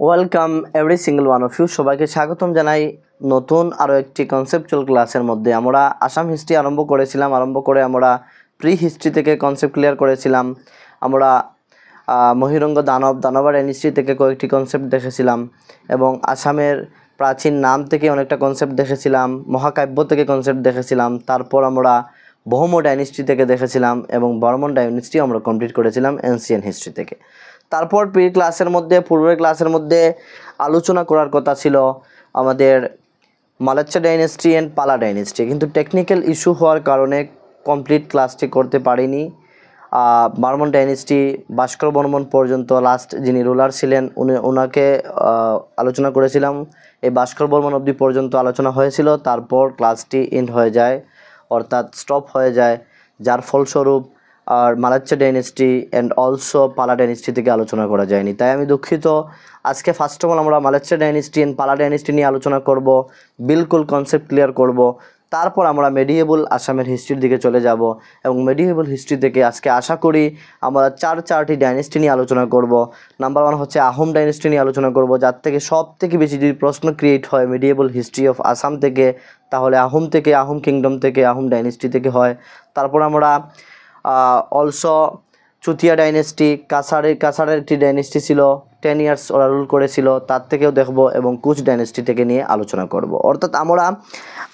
Welcome every single one of you. সবাইকে স্বাগতম জানাই নতুন আরও একটি কনসেপচুয়াল ক্লাসের মধ্যে। আমরা আসাম হিস্ট্রি আরম্ভ করে আমরা প্রি হিস্ট্রি থেকে কনসেপ্ট ক্লিয়ার করেছিলাম। আমরা মহিরঙ্গ দানব ডাইনেস্টি থেকে কয়েকটি কনসেপ্ট দেখেছিলাম এবং আসামের প্রাচীন নাম থেকে অনেকটা কনসেপ্ট দেখেছিলাম, মহাকাব্য থেকে কনসেপ্ট দেখেছিলাম। তারপর আমরা বহমো ডাইনেস্টি থেকে দেখেছিলাম এবং বর্মন ডাইনেস্টি আমরা কমপ্লিট করেছিলাম এনসিয়েন্ট হিস্ট্রি থেকে। তারপর পূর্বের ক্লাসের মধ্যে আলোচনা করার কথা ছিল আমাদের মালাচ্চা ডাইনেস্টি অ্যান্ড পালা ডাইনেস্টি, কিন্তু টেকনিক্যাল ইস্যু হওয়ার কারণে কমপ্লিট ক্লাসটি করতে পারিনি। বর্মন ডাইনেস্টি ভাস্কর বর্মন পর্যন্ত লাস্ট যিনি রুলার ছিলেন ওনাকে আলোচনা করেছিলাম। এই ভাস্কর বর্মন অবধি পর্যন্ত আলোচনা হয়েছিল, তারপর ক্লাসটি এন্ড হয়ে যায়, অর্থাৎ স্টপ হয়ে যায়, যার ফলস্বরূপ আর মালাচ্চা ডাইনেস্টি অ্যান্ড অলসো পালা ডাইনেস্টি থেকে আলোচনা করা যায়নি। তাই আমি দুঃখিত। আজকে ফার্স্ট অফ অল আমরা মালাচ্চা ডাইনেস্টি অ্যান্ড পালা ডাইনেস্টি নিয়ে আলোচনা করব, বিলকুল কনসেপ্ট ক্লিয়ার করব। তারপর আমরা মেডিয়েবল আসামের হিস্ট্রির দিকে চলে যাব এবং মেডিয়েবল হিস্ট্রি থেকে আজকে আশা করি আমরা চারটি ডাইনেস্টি নিয়ে আলোচনা করব। নাম্বার 1 হচ্ছে আহোম ডাইনেস্টি নিয়ে আলোচনা করব, যার থেকে সব থেকে বেশি যদি প্রশ্ন ক্রিয়েট হয় মেডিয়েবল হিস্ট্রি অফ আসাম থেকে, তাহলে আহোম কিংডম থেকে, আহোম ডাইনেস্টি থেকে হয়। তারপর আমরা অলসো চুতিয়া ডাইনেস্টি, কাছাড়ের একটি ডাইনেস্টি ছিল, 10 ইয়ার্স ওরা রুল করেছিল, তার থেকেও দেখব এবং কুচ ডাইনেস্টি থেকে নিয়ে আলোচনা করব। অর্থাৎ আমরা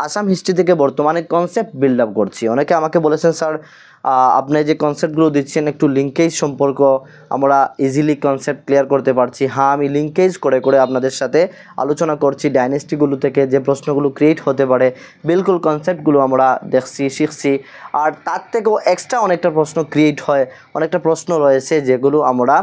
আসাম হিস্ট্রি থেকে বর্তমানে কনসেপ্ট বিল্ড আপ করছি। অনেকে আমাকে বলেছেন, স্যার আপনি যে কনসেপ্টগুলো দিচ্ছেন একটু লিঙ্কেজ সম্পর্ক আমরা ইজিলি কনসেপ্ট ক্লিয়ার করতে পারছি। হ্যাঁ, আমি লিঙ্কেজ করে আপনাদের সাথে আলোচনা করছি ডাইনেস্টিগুলো থেকে যে প্রশ্নগুলো ক্রিয়েট হতে পারে, বিলকুল কনসেপ্টগুলো আমরা দেখছি, শিখছি। আর তার থেকেও এক্সট্রা অনেকটা প্রশ্ন ক্রিয়েট হয়, অনেকটা প্রশ্ন রয়েছে যেগুলো আমরা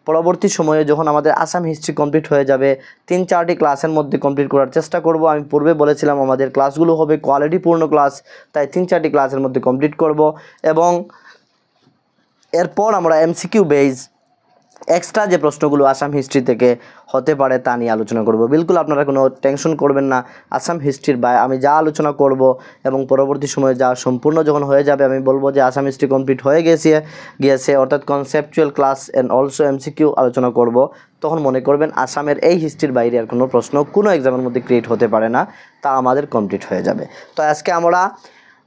পরবর্তী সময়ে যখন আমাদের আসাম হিস্ট্রি কমপ্লিট হয়ে যাবে 3-4টি ক্লাসের মধ্যে কমপ্লিট করার চেষ্টা করব। আমি পূর্বে বলেছিলাম আমাদের ক্লাসগুলো হবে কোয়ালিটিপূর্ণ ক্লাস, তাই 3-4টি ক্লাসের মধ্যে কমপ্লিট করব এবং এরপর আমরা এমসিকিউ বেস এক্সট্রা যে প্রশ্নগুলো আসাম হিস্ট্রি থেকে হতে পারে তা নিয়ে আলোচনা করব। বিলকুল আপনারা কোনো টেনশন করবেন না। আসাম হিস্ট্রির আমি যা আলোচনা করব এবং পরবর্তী সময়ে যা সম্পূর্ণ যখন হয়ে যাবে আমি বলবো যে আসাম হিস্ট্রি কমপ্লিট হয়ে গিয়েছে, অর্থাৎ conceptual class and also MCQ আলোচনা করব। তখন মনে করবেন আসামের এই হিস্ট্রির বাইরে আর কোনো প্রশ্ন কোনো এক্সামের মধ্যে ক্রিয়েট হতে পারে না, তা আমাদের কমপ্লিট হয়ে যাবে। তো আজকে আমরা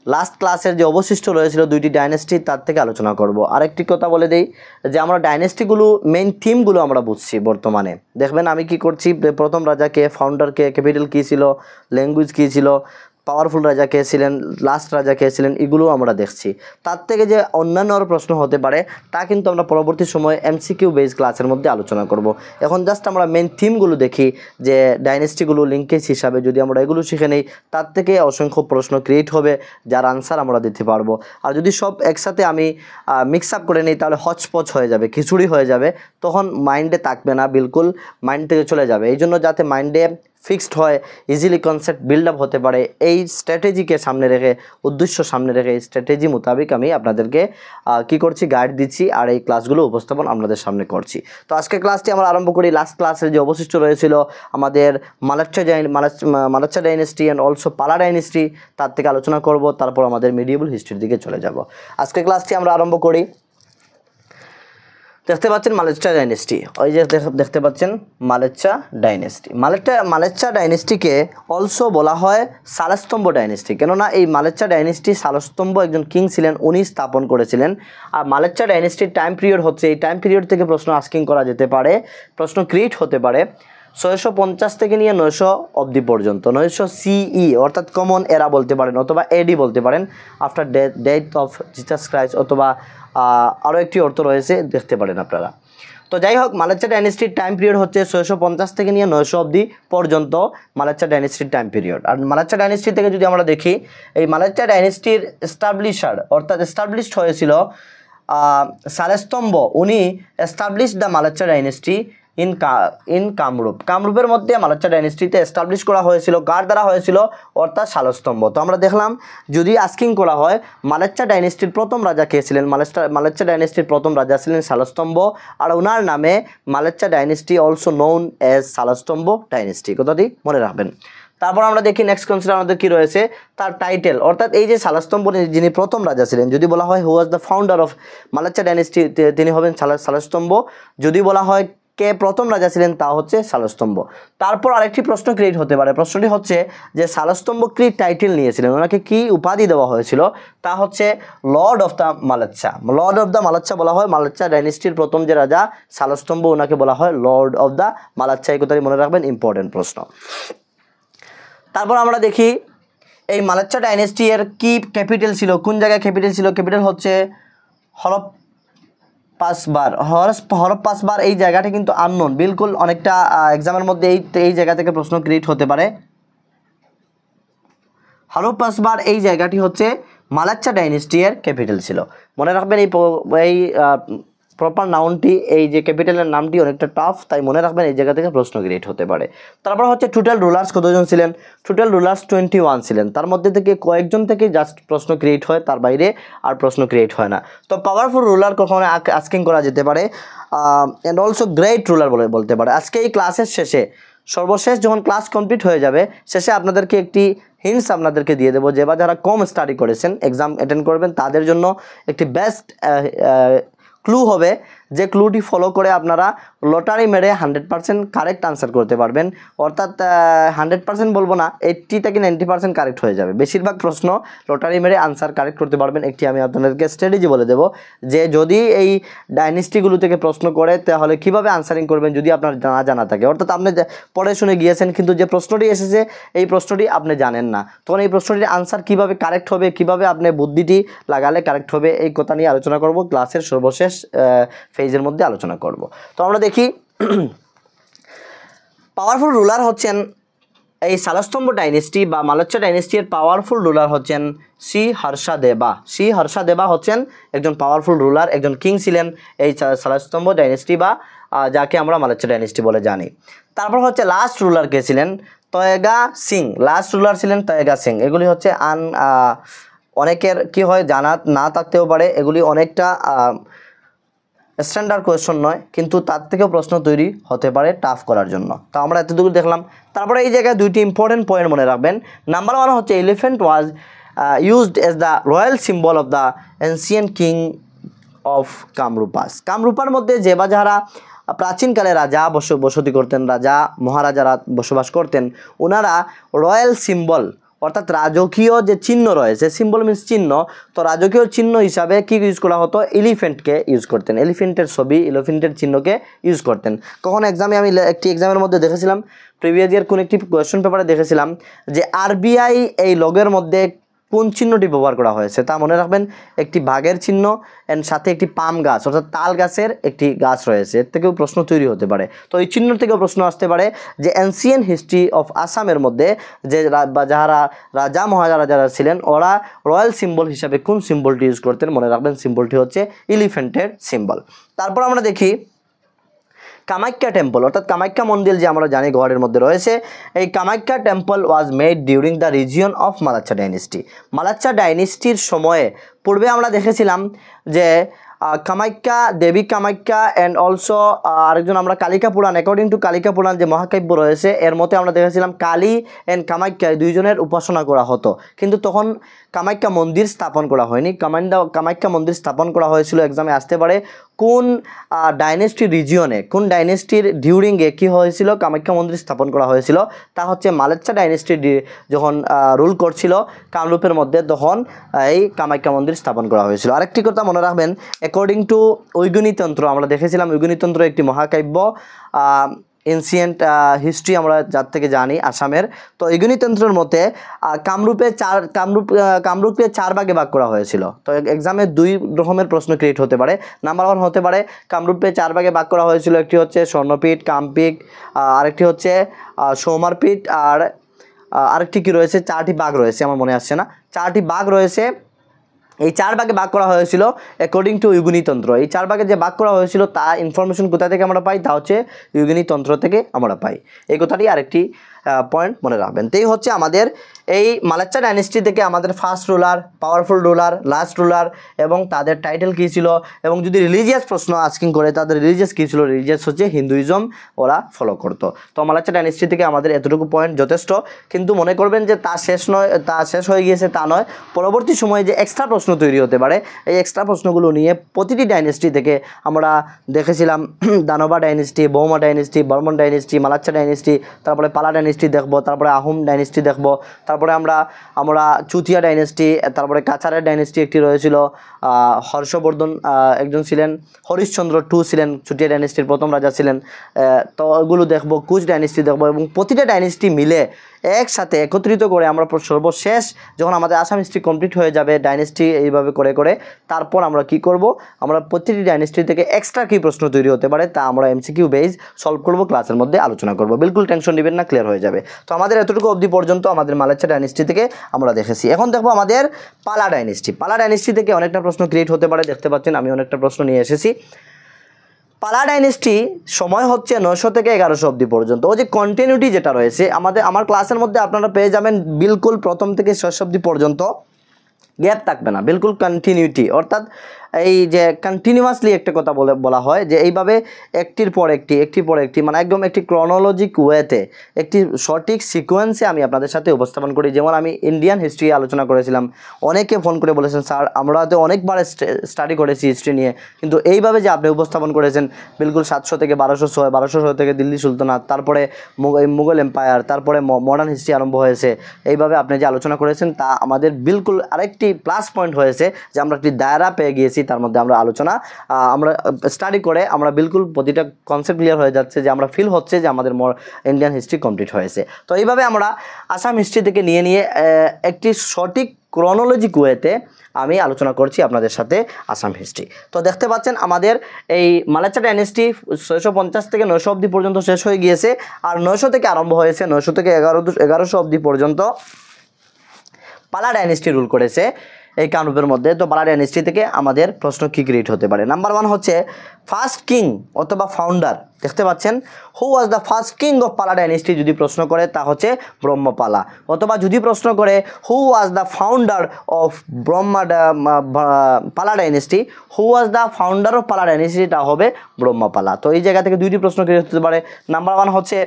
লাস্ট ক্লাসের যে অবশিষ্ট রয়েছিল 2টি ডাইনেস্টি, তার থেকে আলোচনা করব। আরেকটি কথা বলে দেই যে আমরা ডাইনেস্টিগুলো মেইন থিমগুলো আমরা বুঝছি বর্তমানে। দেখবেন আমি কি করছি, প্রথম রাজাকে, ফাউন্ডারকে, ক্যাপিটাল কী ছিল, ল্যাঙ্গুয়েজ কী ছিল, পাওয়ারফুল রাজা কে ছিলেন, লাস্ট রাজা কে ছিলেন, এগুলো আমরা দেখছি। তার থেকে যে অন্যান্য আরও প্রশ্ন হতে পারে তা কিন্তু আমরা পরবর্তী সময়ে এমসিকিউ বেস ক্লাসের মধ্যে আলোচনা করব। এখন জাস্ট আমরা মেন থিমগুলো দেখি যে ডাইনেস্টিগুলো লিঙ্কেজ হিসাবে যদি আমরা এগুলো শিখে নেই, তার থেকে অসংখ্য প্রশ্ন ক্রিয়েট হবে যার আনসার আমরা দিতে পারবো। আর যদি সব একসাথে আমি মিক্স আপ করে নিই তাহলে হচপচ হয়ে যাবে, খিচুড়ি হয়ে যাবে, তখন মাইন্ডে থাকবে না, বিলকুল মাইন্ড থেকে চলে যাবে। এই জন্য যাতে মাইন্ডে ফিক্সড হয়, ইজিলি কনসেপ্ট বিল্ড আপ হতে পারে, এই স্ট্র্যাটেজিকে সামনে রেখে, উদ্দেশ্য সামনে রেখে এই স্ট্র্যাটেজি মোতাবেক আমি আপনাদেরকে কি করছি, গাইড দিচ্ছি আর এই ক্লাসগুলো উপস্থাপন আপনাদের সামনে করছি। তো আজকে ক্লাসটি আমরা আরম্ভ করি। লাস্ট ক্লাসের যে অবশিষ্ট রয়েছিল আমাদের মালাচ্চা ডাইনেস্টি অ্যান্ড অলসো পালা ডাইনেস্টি, তার থেকে আলোচনা করব। তারপর আমাদের মিডিয়েবল হিস্ট্রির দিকে চলে যাব। আজকে ক্লাসটি আমরা আরম্ভ করি। দেখতে পাচ্ছেন মালাচ্চা ডাইনেস্টি, ওই যে দেখতে পাচ্ছেন মালাচ্চা ডাইনেস্টি। মালাচ্চা ডাইনেস্টিকে অলসো বলা হয় শালস্তম্ভ ডাইনেস্টি, কেননা এই মালাচ্চা ডাইনেস্টি শালস্তম্ভ একজন কিং ছিলেন, উনি স্থাপন করেছিলেন। আর মালাচ্চা ডাইনেস্টির টাইম পিরিয়ড হচ্ছে, এই টাইম পিরিয়ড থেকে প্রশ্ন আস্কিং করা যেতে পারে, প্রশ্ন ক্রিয়েট হতে পারে 650 থেকে নিয়ে 900 অবধি পর্যন্ত। 900 CE অর্থাৎ কমন এরা বলতে পারেন, অথবা এডি বলতে পারেন, after death of Jesus Christ, অথবা আরও একটি অর্থ রয়েছে, দেখতে পারেন আপনারা। তো যাই হোক, মালাচ্চা ডাইনেস্টির টাইম পিরিয়ড হচ্ছে 650 থেকে নিয়ে 900 অবধি পর্যন্ত মালাচ্চা ডাইনেস্টির টাইম পিরিয়ড। আর মালাচ্চা ডাইনেস্টি থেকে যদি আমরা দেখি, এই মালাচ্চা ডাইনেস্টির এস্টাবলিশার অর্থাৎ এস্টাবলিশড হয়েছিল শালস্তম্ভ, উনি এস্টাবলিশ দ্য মালাচ্চা ডাইনেস্টি ইন কামরূপের মধ্যে মালাচ্চা ডাইনেস্টিতে এস্টাবলিশ করা হয়েছিল, কার দ্বারা হয়েছিল, অর্থাৎ শালস্তম্ভ। তো আমরা দেখলাম যদি আস্কিং করা হয় মালাচ্চা ডাইনেস্টির প্রথম রাজা কে ছিলেন, মালাচ্চা ডাইনেস্টির প্রথম রাজা ছিলেন শালস্তম্ভ, আর ওনার নামে Mlechchha dynasty also known as Salastambha dynasty, কথাটি মনে রাখবেন। তারপর আমরা দেখি নেক্সট কনসিডার আমাদের কী রয়েছে, তার টাইটেল, অর্থাৎ এই যে শালস্তম্ভ যিনি প্রথম রাজা ছিলেন, যদি বলা হয় who was the founder of Mlechchha dynasty, তিনি হবেন শালস্তম্ভ। যদি বলা হয় কে প্রথম রাজা ছিলেন তা হচ্ছে শালস্তম্ভ। তারপর আরেকটি প্রশ্ন ক্রিয়েট হতে পারে, প্রশ্নটি হচ্ছে যে শালস্তম্ভ কি টাইটেল নিয়েছিলেন, ওনাকে কি উপাধি দেওয়া হয়েছিল, তা হচ্ছে lord of the Mlechchha. Lord of the Mlechchha বলা হয়, মালাচ্ছা ডাইনেস্টির প্রথম যে রাজা শালস্তম্ভ ওনাকে বলা হয় লর্ড অফ দ্য মালাচ্ছা, এই কথাটি মনে রাখবেন, ইম্পর্টেন্ট প্রশ্ন। তারপর আমরা দেখি এই মালাচ্ছা ডাইনেস্টি এর কি ক্যাপিটাল ছিল, কোন জায়গায় ক্যাপিটাল ছিল, ক্যাপিটাল হচ্ছে হরপ্পাসবার। এই জায়গাটি কিন্তু আননোন, বিলকুল অনেকটা এক্সামের মধ্যে এই জায়গা থেকে প্রশ্ন ক্রিয়েট হতে পারে। হরপ্পাসবার এই জায়গাটি হচ্ছে মালাচ্ছা ডাইনেস্টি এর ক্যাপিটাল ছিল, মনে রাখবেন। এই প্রপার নাউনটি, এই যে ক্যাপিটালের নামটি অনেকটা টাফ, তাই মনে রাখবেন এই জায়গা থেকে প্রশ্ন ক্রিয়েট হতে পারে। তারপর হচ্ছে টোটাল রুলার্স কতজন ছিলেন, টোটাল রুলার্স 21 ছিলেন, তার মধ্যে থেকে কয়েকজন থেকে জাস্ট প্রশ্ন ক্রিয়েট হয়, তার বাইরে আর প্রশ্ন ক্রিয়েট হয় না। তো পাওয়ারফুল রুলার কখনো আস্কিং করা যেতে পারে, অ্যান্ড অলসো গ্রেট রুলার বলতে পারে। আজকে এই ক্লাসের শেষে সর্বশেষ যখন ক্লাস কমপ্লিট হয়ে যাবে, শেষে আপনাদেরকে একটি হিন্টস আপনাদেরকে দিয়ে দেবো, যে বা যারা কম স্টাডি করেছেন, এক্সাম অ্যাটেন্ড করবেন, তাদের জন্য একটি বেস্ট ক্লু হবে, যে ক্লুটি ফলো করে আপনারা লটারি মেরে 100% কারেক্ট আনসার করতে পারবেন। অর্থাৎ 100% বলবো না, 80 থেকে 90% কারেক্ট হয়ে যাবে। বেশিরভাগ প্রশ্ন লটারি মেরে আনসার কারেক্ট করতে পারবেন। একটি আমি আপনাদেরকে স্ট্র্যাটেজি বলে দেবো, যে যদি এই ডাইনেস্টিগুলো থেকে প্রশ্ন করে তাহলে কীভাবে আনসারিং করবেন যদি আপনার জানা থাকে। অর্থাৎ আপনি পড়ে শুনে গিয়েছেন, কিন্তু যে প্রশ্নটি এসেছে এই প্রশ্নটি আপনি জানেন না, তখন এই প্রশ্নটির আনসার কীভাবে কারেক্ট হবে, কীভাবে আপনি বুদ্ধিটি লাগালে কারেক্ট হবে, এই কথা নিয়ে আলোচনা করব ক্লাসের সর্বশেষ ফেজের মধ্যে আলোচনা করব। তো আমরা দেখি পাওয়ারফুল রুলার হচ্ছেন এই শালস্তম্ভ ডাইনেস্টি বা মালচ্ছা ডাইনেস্টির পাওয়ারফুল রুলার হচ্ছেন শ্রী হর্ষদেবা। শ্রী হর্ষদেবা হচ্ছেন একজন পাওয়ারফুল রুলার, একজন কিং ছিলেন এই শালস্তম্ভ ডাইনেস্টি বা যাকে আমরা মালচ্ছা ডাইনেস্টি বলে জানি। তারপর হচ্ছে লাস্ট রুলার কে ছিলেন তয়েগা সিং, লাস্ট রুলার ছিলেন তয়েগা সিং। এগুলি হচ্ছে অনেকের কি হয় জানা না থাকতেও পারে, এগুলি অনেকটা স্ট্যান্ডার্ড কোয়েশ্চন নয়, কিন্তু তার থেকেও প্রশ্ন তৈরি হতে পারে টাফ করার জন্য। তো আমরা এতটুকু দেখলাম। তারপরে এই জায়গায় দুইটি ইম্পর্টেন্ট পয়েন্ট মনে রাখবেন। নাম্বার 1 হচ্ছে elephant was used as the royal symbol of the ancient king of Kamarupas. কামরূপার মধ্যে যে বা যারা প্রাচীনকালে রাজা বসতি করতেন, রাজা মহারাজারা বসবাস করতেন, ওনারা রয়্যাল সিম্বল অর্থাৎ রাজকীয় যে চিহ্ন রয়েছে, সিম্বল মিন্স চিহ্ন, তো রাজকীয় চিহ্ন হিসাবে কি ইউজ করা হতো, এলিফ্যান্টকে ইউজ করতেন, এলিফ্যান্টের ছবি, এলিফ্যান্টের চিহ্নকে ইউজ করতেন। কখন এক্সামে আমি একটি এক্সামের মধ্যে দেখেছিলাম, প্রিভিয়াস ইয়ার কোন একটি কোয়েশ্চন পেপারে দেখেছিলাম যে আরবিআই এই লগের মধ্যে কোন চিহ্নটি ব্যবহার করা হয়েছে, তা মনে রাখবেন একটি বাঘের চিহ্ন এন্ড সাথে একটি পাম গাছ অর্থাৎ তাল গাছের একটি গাছ রয়েছে, এর থেকেও প্রশ্ন তৈরি হতে পারে। তো এই চিহ্ন থেকেও প্রশ্ন আসতে পারে যে এনসিয়েন্ট হিস্ট্রি অফ আসামের মধ্যে যে যারা রাজা মহারাজা যারা ছিলেন, ওরা রয়্যাল সিম্বল হিসাবে কোন সিম্বলটি ইউজ করতেন, মনে রাখবেন সিম্বলটি হচ্ছে এলিফ্যান্টের সিম্বল। তারপর আমরা দেখি কামাখ্যা টেম্পল অর্থাৎ কামাখ্যা মন্দির যে আমরা জানি গড়ের মধ্যে রয়েছে, এই Kamakhya temple was made during the region of Mlechchha dynasty. Mlechchha ডাইনেস্টির সময়ে পূর্বে আমরা দেখেছিলাম যে কামাখ্যা, দেবী কামাখ্যা অ্যান্ড অলসো আরেকজন আমরা কালিকা পুরাণ, অ্যাকর্ডিং টু কালিকা পুরাণ যে মহাকাব্য রয়েছে এর মধ্যে আমরা দেখেছিলাম কালী অ্যান্ড কামাখ্যা দুইজনের উপাসনা করা হতো, কিন্তু তখন কামাখ্যা মন্দির স্থাপন করা হয়নি। কামাখ্যা মন্দির স্থাপন করা হয়েছিল, এক্সামে আসতে পারে কোন ডাইনেস্টির রিজিয়নে, কোন ডাইনেস্টির ডিউরিংয়ে কী হয়েছিল কামাখ্যা মন্দির স্থাপন করা হয়েছিল, তা হচ্ছে মালাচ্ছা ডাইনেস্টি যখন রুল করছিল কামরূপের মধ্যে, তখন এই কামাখ্যা মন্দির স্থাপন করা হয়েছিল। আরেকটি কথা মনে রাখবেন, অ্যাকর্ডিং টু ঐগুনিতন্ত্র, আমরা দেখেছিলাম ঐগুনিতন্ত্র একটি মহাকাব্য, এনসিয়েন্ট হিস্ট্রি আমরা যার থেকে জানি আসামের। তো ঐগুনিতন্ত্রের মতে কামরূপকে 4 ভাগে ভাগ করা হয়েছিল। তো এক্সামে 2 রকমের প্রশ্ন ক্রিয়েট হতে পারে। নাম্বার 1 হতে পারে কামরূপে 4 ভাগে ভাগ করা হয়েছিল, একটি হচ্ছে স্বর্ণপীঠ, কামপীঠ, আরেকটি হচ্ছে সৌমারপীঠ, আর আরেকটি কি রয়েছে, 4টি ভাগ রয়েছে, আমার মনে আসছে না, 4টি ভাগ রয়েছে। এই 4 ভাগে ভাগ করা হয়েছিল অ্যাকর্ডিং টু ঐগুনিতন্ত্র। এই 4 ভাগে যে ভাগ করা হয়েছিল তা ইনফরমেশন কোথা থেকে আমরা পাই, তা হচ্ছে ঐগুনিতন্ত্র থেকে আমরা পাই। এই কথাটি আরেকটি পয়েন্ট মনে রাখবেন। তো এই হচ্ছে আমাদের এই মালেচ্চা ডাইনেস্টি থেকে আমাদের first ruler, powerful ruler, last ruler এবং তাদের টাইটেল কী ছিল, এবং যদি রিলিজিয়াস প্রশ্ন আস্কিং করে তাদের রিলিজিয়াস কী ছিল, রিলিজিয়াস হচ্ছে হিন্দুইজম ওরা ফলো করতো। তো মালেচ্চা ডাইনেস্টি থেকে আমাদের এতটুকু পয়েন্ট যথেষ্ট, কিন্তু মনে করবেন যে তা শেষ হয়ে গিয়েছে তা নয়, পরবর্তী সময়ে যে এক্সট্রা প্রশ্ন তৈরি হতে পারে এই এক্সট্রা প্রশ্নগুলো নিয়ে প্রতিটি ডাইনেস্টি থেকে আমরা দেখেছিলাম দানবা ডাইনেস্টি, বৌমা ডাইনেস্টি, বর্মন ডাইনেস্টি, মালাচ্চা ডাইনেস্টি, তারপরে পালা ডাইনেস্টি দেখব, তারপরে আহোম ডাইনেস্টি দেখব, তারপরে আমরা চুতিয়া ডাইনেস্টি, তারপরে কাছারের ডাইনেস্টি একটি রয়েছিল, হর্ষবর্ধন একজন ছিলেন, হরিশ্চন্দ্র টু ছিলেন, চুতিয়া ডাইনেস্টির প্রথম রাজা ছিলেন। তো ওগুলো দেখব, কুচ ডাইনেস্টি দেখব, এবং প্রতিটা ডাইনেস্টি মিলে একসাথে একত্রিত করে আমরা সর্বশেষ যখন আমাদের আসাম হিস্ট্রি কমপ্লিট হয়ে যাবে ডাইনেস্টি এইভাবে করে করে, তারপর আমরা কি করব, আমরা প্রতিটি ডাইনেস্টি থেকে এক্সট্রা কী প্রশ্ন তৈরি হতে পারে তা আমরা এমসিকিউ বেস সলভ করব, ক্লাসের মধ্যে আলোচনা করব। বিলকুল টেনশন নেবেন না, ক্লিয়ার হয়ে যাবে। তো আমাদের এতটুকু অবধি পর্যন্ত আমাদের মালেচ্চা ডাইনেস্টি থেকে আমরা দেখেছি। এখন দেখবো আমাদের পালা ডাইনেস্টি। পালা ডাইনেস্টি থেকে অনেকটা প্রশ্ন ক্রিয়েট হতে পারে, দেখতে পাচ্ছেন আমি অনেকটা প্রশ্ন নিয়ে এসেছি। পালা ডাইনেস্টি সময় হচ্ছে 900 থেকে 1100 অবধি পর্যন্ত। ও যে কন্টিনিউটি যেটা রয়েছে আমার ক্লাসের মধ্যে আপনারা পেয়ে যাবেন, বিলকুল প্রথম থেকে শেষ অবধি পর্যন্ত গ্যাপ থাকবে না, বিলকুল কন্টিনিউটি, অর্থাৎ এই যে কন্টিনিউয়াসলি একটা কথা বলা হয় যে এইভাবে একটির পর একটি মানে একদম একটি ক্রনোলজিক ওয়েতে একটি সঠিক সিকোয়েন্সে আমি আপনাদের সাথে উপস্থাপন করি। যেমন আমি ইন্ডিয়ান হিস্ট্রি আলোচনা করেছিলাম, অনেকে ফোন করে বলেছেন স্যার আমরা তো অনেকবার স্টাডি করেছি হিস্ট্রি নিয়ে, কিন্তু এইভাবে যে আপনি উপস্থাপন করেছেন বিলকুল 700 থেকে 1200 থেকে দিল্লি সুলতানাত, তারপরে মুঘল এম্পায়ার, তারপরে মডার্ন হিস্ট্রি আরম্ভ হয়েছে, এইভাবে আপনি যে আলোচনা করেছেন তা আমাদের বিলকুল আরেকটি প্লাস পয়েন্ট হয়েছে যে আমরা একটি দায়রা পেয়ে গিয়েছি, তার মধ্যে আমরা আমরা স্টাডি করে আমরা বিলকুল প্রতিটা কনসেপ্ট ক্লিয়ার হয়ে যাচ্ছে, যে আমরা ফিল হচ্ছে যে আমাদের ইন্ডিয়ান হিস্ট্রি কমপ্লিট হয়েছে। তো এইভাবে আমরা আসাম হিস্ট্রি থেকে নিয়ে একটি সঠিক ক্রনোলজিক ওয়েতে আমি আলোচনা করছি আপনাদের সাথে আসাম হিস্ট্রি। তো দেখতে পাচ্ছেন আমাদের এই মালেচ্চা ডাইনেস্টি 650 থেকে 900 অবধি পর্যন্ত শেষ হয়ে গিয়েছে, আর 900 থেকে আরম্ভ হয়েছে, 900 থেকে 1100 অবধি পর্যন্ত পালা ডাইনেস্টি রুল করেছে এই কামরূপের মধ্যে। তো পালা ডাইনেস্টি থেকে আমাদের প্রশ্ন কী ক্রিয়েট হতে পারে? নাম্বার 1 হচ্ছে ফার্স্ট কিং অথবা ফাউন্ডার। দেখতে পাচ্ছেন who was the first king of Pala dynasty, যদি প্রশ্ন করে তা হচ্ছে ব্রহ্মপালা, অথবা যদি প্রশ্ন করে হু was the founder of Pala dynasty, who was the founder of Pala dynasty, তা হবে ব্রহ্মপালা। তো এই জায়গা থেকে দুইটি প্রশ্ন ক্রিয়েট হতে পারে। নাম্বার 1 হচ্ছে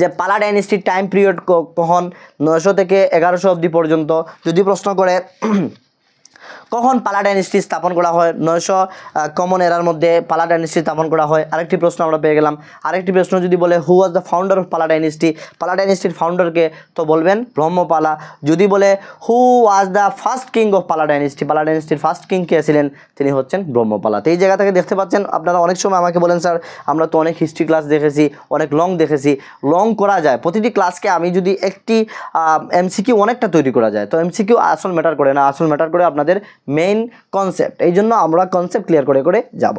যে পালা ডাইনেস্টির টাইম পিরিয়ড কখন, 900 থেকে 1100 অবধি পর্যন্ত। যদি প্রশ্ন করে কখন পালা ডাইনেস্টি স্থাপন করা হয়, 900 কমন এরার মধ্যে পালা ডাইনেস্টি স্থাপন করা হয়, আরেকটি প্রশ্ন আমরা পেয়ে গেলাম। আরেকটি প্রশ্ন যদি বলে who was the founder of Pala dynasty, Pala ডাইনেস্টির ফাউন্ডারকে, তো বলবেন ব্রহ্মপালা। যদি বলে who was the first king of Pala dynasty, Pala ডাইনেস্টির ফার্স্ট কিং কে ছিলেন, তিনি হচ্ছেন ব্রহ্মপালা। তো এই জায়গা থেকে দেখতে পাচ্ছেন আপনারা অনেক সময় আমাকে বলেন স্যার আমরা তো অনেক হিস্ট্রি ক্লাস দেখেছি, অনেক লং দেখেছি, লং করা যায় প্রতিটি ক্লাসকে আমি যদি একটি এমসিকিউ অনেকটা তৈরি করা যায়, তো এমসিকিউ আসল ম্যাটার করে না, আসল ম্যাটার করে আপনাদের মেইন কনসেপ্ট। এই জন্য আমরা কনসেপ্ট ক্লিয়ার করে করে যাব।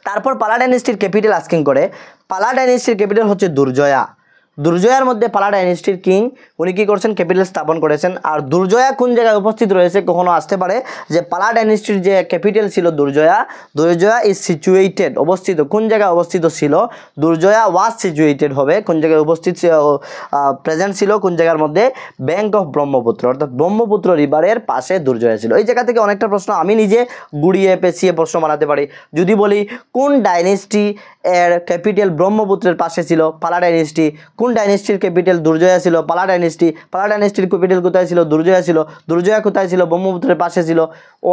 তারপর পালা ডাইনেস্টির ক্যাপিটাল আস্কিং করে, পালা ডাইনেস্টির ক্যাপিটাল হচ্ছে দুর্জয়া। দুর্জয়ার মধ্যে পালা ডাইনেস্টির কিং উনি কী করছেন, ক্যাপিটাল স্থাপন করেছেন। আর দুর্জয়া কোন জায়গায় উপস্থিত রয়েছে, কখনো আসতে পারে যে পালা ডাইনেস্টির যে ক্যাপিটাল ছিল দুর্জয়া, দুর্জয়া ইজ সিচুয়েটেড, অবস্থিত কোন জায়গায় অবস্থিত ছিল, দুর্জয়া ওয়াজ সিচুয়েটেড হবে কোন জায়গায় উপস্থিত প্রেজেন্ট ছিল, কোন জায়গার মধ্যে, ব্যাঙ্ক অফ ব্রহ্মপুত্র, অর্থাৎ ব্রহ্মপুত্র রিভারের পাশে দুর্জয়া ছিল। এই জায়গা থেকে অনেকটা প্রশ্ন আমি নিজে গুড়িয়ে পেঁচিয়ে প্রশ্ন বানাতে পারি। যদি বলি কোন ডাইনেস্টি এর ক্যাপিটাল ব্রহ্মপুত্রের পাশে ছিল, পালা ডাইনেস্টি, কোন ডাইনেস্টির ক্যাপিটাল দুর্জয়া ছিল, পালা ডাইনেস্টি, পালা ডাইনেস্টির ক্যাপিটাল কোথায় ছিল, দুর্জয়া ছিল, দুর্জয়া কোথায় ছিল, ব্রহ্মপুত্রের পাশে ছিল।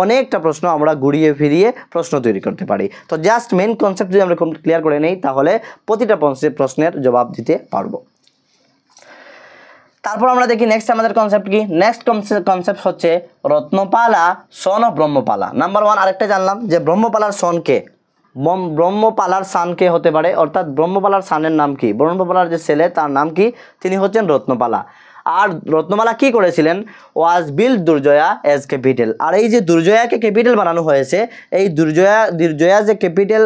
অনেকটা প্রশ্ন আমরা ঘুরিয়ে ফিরিয়ে প্রশ্ন তৈরি করতে পারি। তো জাস্ট মেন কনসেপ্ট যদি আমরা ক্লিয়ার করে নেই তাহলে প্রতিটা প্রশ্নের জবাব দিতে পারবো। তারপর আমরা দেখি নেক্সট আমাদের কনসেপ্ট কি। নেক্সট কনসেপ্ট হচ্ছে রত্নপালা সন অফ ব্রহ্মপালা। নাম্বার 1 আরেকটা জানলাম যে ব্রহ্মপালার সন কে, ব্রহ্মপালার সান কে হতে পারে, অর্থাৎ ব্রহ্মপালার সানের নাম কি, ব্রহ্মপালার যে ছেলে তার নাম কি, তিনি হচ্ছেন রত্নপালা। আর রত্নমালা কি করেছিলেন, ওয়াজ বিল্ড দুর্জয়া এজ ক্যাপিটাল। আর এই যে দুর্জয়াকে ক্যাপিটাল বানানো হয়েছে, এই দুর্জয়া যে ক্যাপিটাল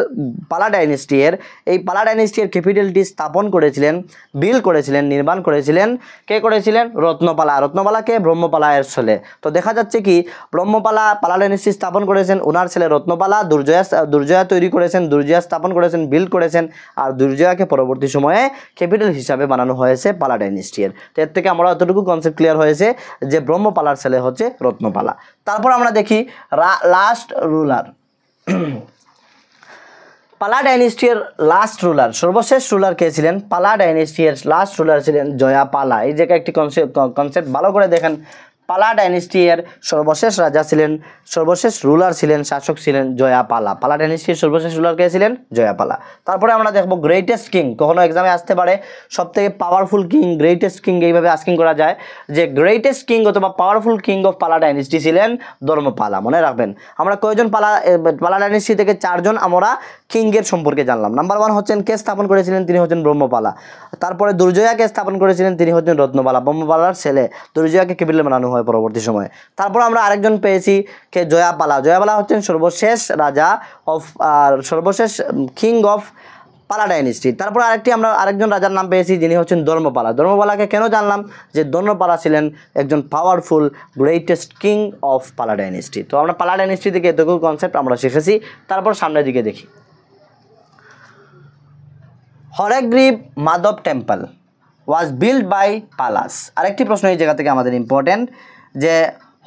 পালা ডাইনেস্টি এর, এই পালা ডাইনেস্টি এর ক্যাপিটালটি স্থাপন করেছিলেন, বিল্ড করেছিলেন, নির্মাণ করেছিলেন, কে করেছিলেন, রত্নপালা। রত্নপালাকে ব্রহ্মপালা এর ছেলে। তো দেখা যাচ্ছে কি ব্রহ্মপালা পালা ডাইনেস্টি স্থাপন করেছেন ওনার ছেলে রত্নপালা, দুর্জয়া তৈরি করেছেন, দুর্জয়া স্থাপন করেছেন, বিল্ড করেছেন, আর দুর্জয়াকে পরবর্তী সময়ে ক্যাপিটাল হিসাবে বানানো হয়েছে পালা ডাইনেস্টি এর। তো এর থেকে আমরা এতটুকু কনসেপ্ট ক্লিয়ার হয়েছে যে ব্রহ্মপালার ছেলে হচ্ছে রত্নপালা। তারপর আমরা দেখি লাস্ট রুলার। পালা ডাইনেস্টির লাস্ট রুলার, সর্বশেষ রুলার কে ছিলেন, পালা ডাইনেস্টির লাস্ট রুলার ছিলেন জয়াপালা। এই জায়গায় একটি কনসেপ্ট ভালো করে দেখেন, পালা ডাইনেস্টি এর সর্বশেষ রাজা ছিলেন, সর্বশেষ রুলার ছিলেন, শাসক ছিলেন জয়াপালা। পালা ডাইনেস্টির সর্বশেষ রুলার কে ছিলেন, জয়াপালা। তারপরে আমরা দেখব গ্রেটেস্ট কিং, কখনো এক্সামে আসতে পারে সবথেকে পাওয়ারফুল কিং, গ্রেটেস্ট কিং, এইভাবে আস্কিং করা যায় যে গ্রেটেস্ট কিং অথবা powerful king of Pala dynasty ছিলেন ধর্মপালা। মনে রাখবেন আমরা কয়জন পালা ডাইনেস্টি থেকে 4 জন আমরা কিংয়ের সম্পর্কে জানলাম। নাম্বার 1 হচ্ছেন কে স্থাপন করেছিলেন, তিনি হচ্ছেন ব্রহ্মপালা। তারপরে দুর্জয়াকে স্থাপন করেছিলেন, তিনি হচ্ছেন রত্নপালা, ব্রহ্মপালার ছেলে। দুর্জয়াকে ক্যাপিটাল বানানো হয় পরবর্তী সময়ে। তারপর আমরা আরেকজন পেয়েছি কে জয়াপালা। জয়াপালা হচ্ছেন সর্বশেষ রাজা অফ সর্বশেষ কিং অফ পালা ডাইনেস্টি। তারপর আরেকজন রাজার নাম পেয়েছি যিনি হচ্ছেন ধর্মপালা। ধর্মপালাকে কেন জানলাম, যে ধর্মপালা ছিলেন একজন powerful greatest king of Pala dynasty. তো আমরা পালা ডাইনেস্টি থেকে এতটুকু কনসেপ্ট আমরা শিখেছি। তারপর সামনের দিকে দেখি, Hayagriva Madhava temple was build by Palas. আরেকটি প্রশ্ন এই জায়গা থেকে আমাদের ইম্পর্টেন্ট, যে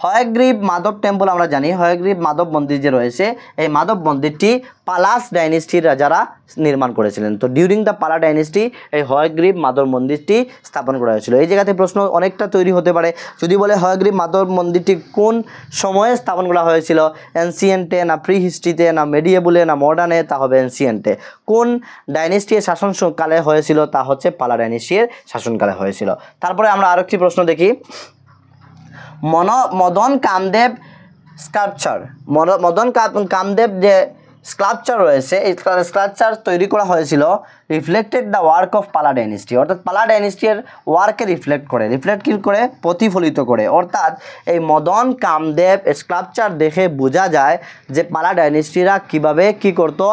হয়গ্রীব মাধব টেম্পল আমরা জানি, হয়গ্রীব মাধব মন্দির যে রয়েছে, এই মাধব মন্দিরটি পালাস ডাইনেস্টির রাজারা নির্মাণ করেছিলেন। তো ডিউরিং দ্য পালা ডাইনেস্টি এই হয়গ্রীব মাধব মন্দিরটি স্থাপন করা হয়েছিল। এই জায়গাতে প্রশ্ন অনেকটা তৈরি হতে পারে, যদি বলে হয়গ্রীব মাধব মন্দিরটি কোন সময়ে স্থাপন করা হয়েছিল, এনসিয়েন্টে না প্রি হিস্ট্রিতে না মেডিয়েবলে না মডার্নে, তা হবে এনসিয়েন্টে। কোন ডাইনেস্টির শাসনকালে হয়েছিল, তা হচ্ছে পালা ডাইনেস্টির শাসনকালে হয়েছিল। তারপরে আমরা আরেকটি প্রশ্ন দেখি, মদন কামদেব স্কাল্পচার, মদন কামদেব যে স্কাল্পচার রয়েছে, এই স্কাল্পচার তৈরি করা হয়েছিল reflected the work of Pala dynasty, অর্থাৎ পালা ডাইনেস্টির ওয়ার্কে রিফ্লেক্ট করে প্রতিফলিত করে। অর্থাৎ এই মদন কামদেব স্কাল্পচার দেখে বোঝা যায় যে পালা ডাইনেস্টিরা কীভাবে কী করতো,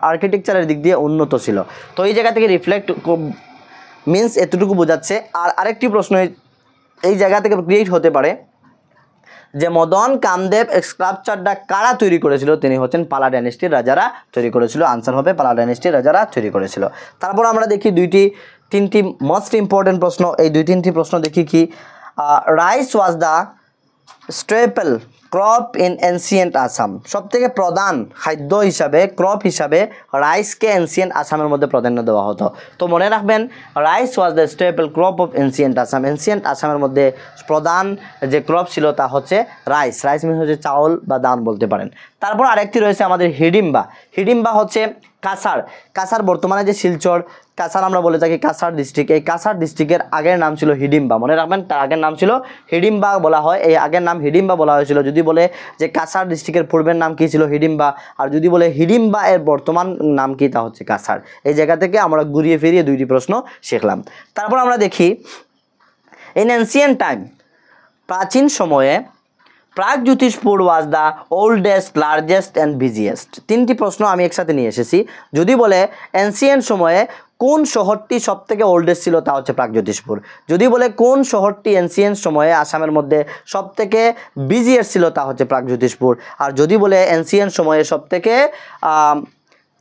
আর্কিটেকচারের দিক দিয়ে উন্নত ছিল। তো এই জায়গা থেকে রিফ্লেক্ট মিন্স এতটুকু বোঝাচ্ছে। আর আরেকটি প্রশ্ন এই জায়গা থেকে ক্রিয়েট হতে পারে যে মদন কামদেব স্কাল্পচারটা কারা তৈরি করেছিল, তিনি হচ্ছেন পালা ডাইনেস্টির রাজারা তৈরি করেছিল। আনসার হবে পালা ডাইনেস্টির রাজারা তৈরি করেছিল। তারপর আমরা দেখি তিনটি মোস্ট ইম্পর্টেন্ট প্রশ্ন। এই 2-3টি প্রশ্ন দেখি কি, rice was the staple crop in ancient Assam. সবথেকে প্রধান খাদ্য হিসাবে, ক্রপ হিসাবে রাইসকে এনসিয়েন্ট আসামের মধ্যে প্রাধান্য দেওয়া হতো। তো মনে রাখবেন rice was the staple crop of ancient Assam. Ancient আসামের মধ্যে প্রধান যে ক্রপ ছিল তা হচ্ছে রাইস। রাইস মিন হচ্ছে চাউল বা ধান বলতে পারেন। তারপর আরেকটি রয়েছে আমাদের হিডিম্বা। হিডিম্বা হচ্ছে কাছাড় বর্তমানে যে শিলচর, কাছাড় আমরা বলে থাকি কাছাড় ডিস্ট্রিক্ট, এই কাছাড় ডিস্ট্রিক্টের আগের নাম ছিল হিডিম্বা। মনে রাখবেন তার আগের নাম ছিল হিডিম্বা বলা হয়, এই আগের নাম হিডিম্বা বলা হয়েছিল। যদি বলে যে কাছাড় ডিস্ট্রিক্টের পূর্বের নাম কী ছিল, হিডিম্বা, আর যদি বলে হিডিম্বা এর বর্তমান নাম কি, তা হচ্ছে কাছাড়। এই জায়গা থেকে আমরা ঘুরিয়ে ফিরিয়ে 2টি প্রশ্ন শিখলাম। তারপর আমরা দেখি ইন এনসিয়েন্ট টাইম, প্রাচীন সময়ে Pragjyotishpur was the oldest, largest and biggest. 3টি প্রশ্ন আমি একসাথে নিয়ে এসেছি। যদি বলে এনসিয়েন্ট সময়ে কোন শহরটি সবথেকে ওল্ডেস্ট ছিল, তা হচ্ছে প্রাগজ্যোতিষপুর। যদি বলে কোন শহরটি এনসিয়েন্ট সময়ে আসামের মধ্যে সবথেকে বিজিয়েস্ট ছিল, তা হচ্ছে প্রাগজ্যোতিষপুর। আর যদি বলে এনসিয়েন্ট সময়ে সবথেকে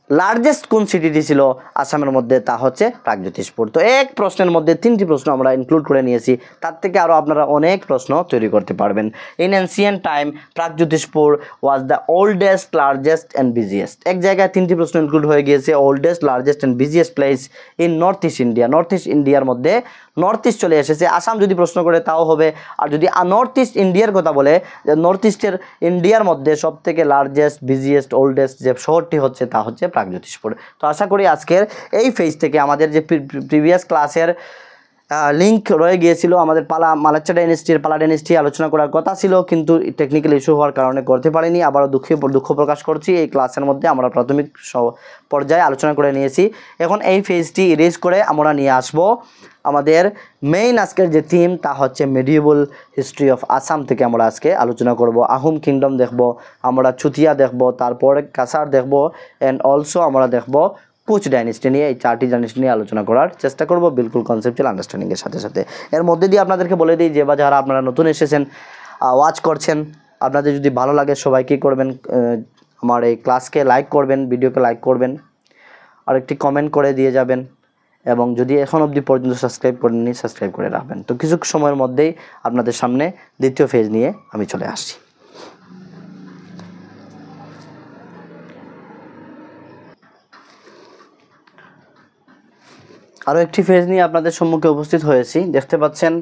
লার্জেস্ট কোন সিটিটি ছিল আসামের মধ্যে, তা হচ্ছে প্রাগজ্যোতিষপুর। তো এক প্রশ্নের মধ্যে 3টি প্রশ্ন আমরা ইনক্লুড করে নিয়েছি, তার থেকে আরও আপনারা অনেক প্রশ্ন তৈরি করতে পারবেন। In ancient time Pragjyotishpur was the oldest, largest and biggest. এক জায়গায় 3টি প্রশ্ন ইনক্লুড হয়ে গিয়েছে, oldest, largest and biggest place in north east India. North east ইন্ডিয়ার মধ্যে নর্থ ইস্ট চলে এসেছে। আসাম যদি প্রশ্ন করে তাও হবে। আর যদি নর্থ ইস্ট ইন্ডিয়ার কথা বলে, নর্থ ইস্টের ইন্ডিয়ার মধ্যে সবথেকে লার্জেস্ট, বিজিয়েস্ট, ওল্ডেস্ট যে শহরটি হচ্ছে, তা হচ্ছে প্রাগজ্যোতিষপুর। তো আশা করি আজকের এই ফেজ থেকে আমাদের যে প্রিভিয়াস ক্লাসের লিঙ্ক রয়ে গিয়েছিল, আমাদের মালাচ্চা ডাইনেস্টির পালা ডাইনেস্টি আলোচনা করার কথা ছিল, কিন্তু টেকনিক্যাল ইস্যু হওয়ার কারণে করতে পারিনি। আবারও দুঃখ প্রকাশ করছি। এই ক্লাসের মধ্যে আমরা প্রাথমিক পর্যায়ে আলোচনা করে নিয়েছি। এখন এই ফেজটি ইরেজ করে আমরা নিয়ে আসবো আমাদের মেইন আজকের যে থিম তা হচ্ছে মেডিয়েবল হিস্ট্রি অফ আসাম থেকে আমরা আজকে আলোচনা করব। আহোম কিংডম দেখব, আমরা চুতিয়া দেখব, তারপরে কাছার দেখব, অ্যান্ড অলসো আমরা দেখব কোচ ডাইনেস্টি নিয়ে। এই 4টি ডাইনেস্টি নিয়ে আলোচনা করার চেষ্টা করব বিলকুল কনসেপচুয়াল আন্ডারস্ট্যান্ডিংয়ের সাথে সাথে। এর মধ্যে দিয়ে আপনাদেরকে বলে দিই যে বা যারা আপনারা নতুন এসেছেন, ওয়াচ করছেন, আপনাদের যদি ভালো লাগে সবাই কী করবেন, আমার এই ক্লাসকে লাইক করবেন, ভিডিওকে লাইক করবেন, আর একটি কমেন্ট করে দিয়ে যাবেন, এবং যদি এখন অবধি পর্যন্ত সাবস্ক্রাইব করেননি সাবস্ক্রাইব করে রাখবেন। তো কিছু সময়ের মধ্যেই আপনাদের সামনে দ্বিতীয় ফেজ নিয়ে আমি চলে আসছি। আরও একটি ফেজ নিয়ে আপনাদের সম্মুখে উপস্থিত হয়েছি। দেখতে পাচ্ছেন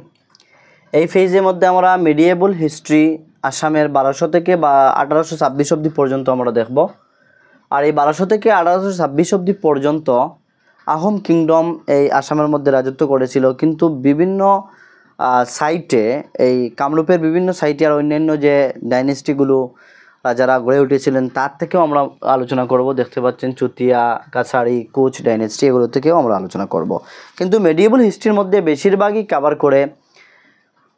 এই ফেজের মধ্যে আমরা মিডিয়েবল হিস্ট্রি আসামের 1200 থেকে বা 1826 অবধি পর্যন্ত আমরা দেখব। আর এই 1200 থেকে 1826 অবধি পর্যন্ত আহোম কিংডম এই আসামের মধ্যে রাজত্ব করেছিল, কিন্তু বিভিন্ন সাইটে, এই কামরূপের বিভিন্ন সাইটে আর অন্যান্য যে ডাইনেস্টিগুলো যারা গড়ে উঠেছিলেন তার থেকেও আমরা আলোচনা করব। দেখতে পাচ্ছেন চুতিয়া, কাছারি, কোচ ডাইনেস্টি, এগুলো থেকেও আমরা আলোচনা করব। কিন্তু মেডিয়েবল হিস্ট্রির মধ্যে বেশিরভাগই কভার করে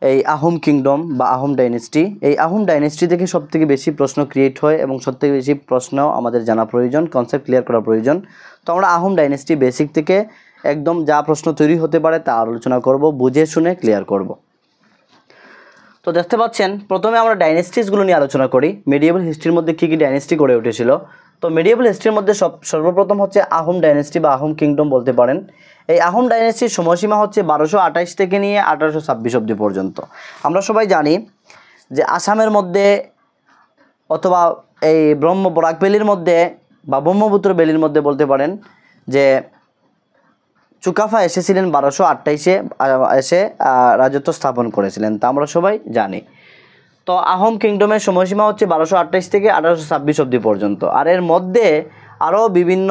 এই আহোম কিংডম বা আহোম ডাইনেস্টি। এই আহোম ডাইনেস্টি থেকে সবথেকে বেশি প্রশ্ন ক্রিয়েট হয় এবং সবথেকে বেশি প্রশ্ন আমাদের জানা প্রয়োজন, কনসেপ্ট ক্লিয়ার করা প্রয়োজন। তো আমরা আহোম ডাইনেস্টি বেসিক থেকে একদম যা প্রশ্ন তৈরি হতে পারে তা আলোচনা করব, বুঝে শুনে ক্লিয়ার করব। তো দেখতে পাচ্ছেন প্রথমে আমরা ডাইনেস্টিসগুলো নিয়ে আলোচনা করি। মিডিয়েবল হিস্ট্রির মধ্যে কী কী ডাইনেস্টি গড়ে উঠেছিল। তো মিডিয়েবল হিস্ট্রির মধ্যে সর্বপ্রথম হচ্ছে আহোম ডাইনেস্টি বা আহোম কিংডম বলতে পারেন। এই আহোম ডাইনেস্টির সময়সীমা হচ্ছে 1228 থেকে নিয়ে 1826 অবধি পর্যন্ত। আমরা সবাই জানি যে আসামের মধ্যে অথবা এই বরাক ভ্যালির মধ্যে বা ব্রহ্মপুত্র ভ্যালির মধ্যে বলতে পারেন যে চুকাফা এসেছিলেন 1228-এ এসে রাজত্ব স্থাপন করেছিলেন, তা আমরা সবাই জানি। তো আহোম কিংডমের সময়সীমা হচ্ছে 1228 থেকে 1826 অবধি পর্যন্ত। আর এর মধ্যে আরও বিভিন্ন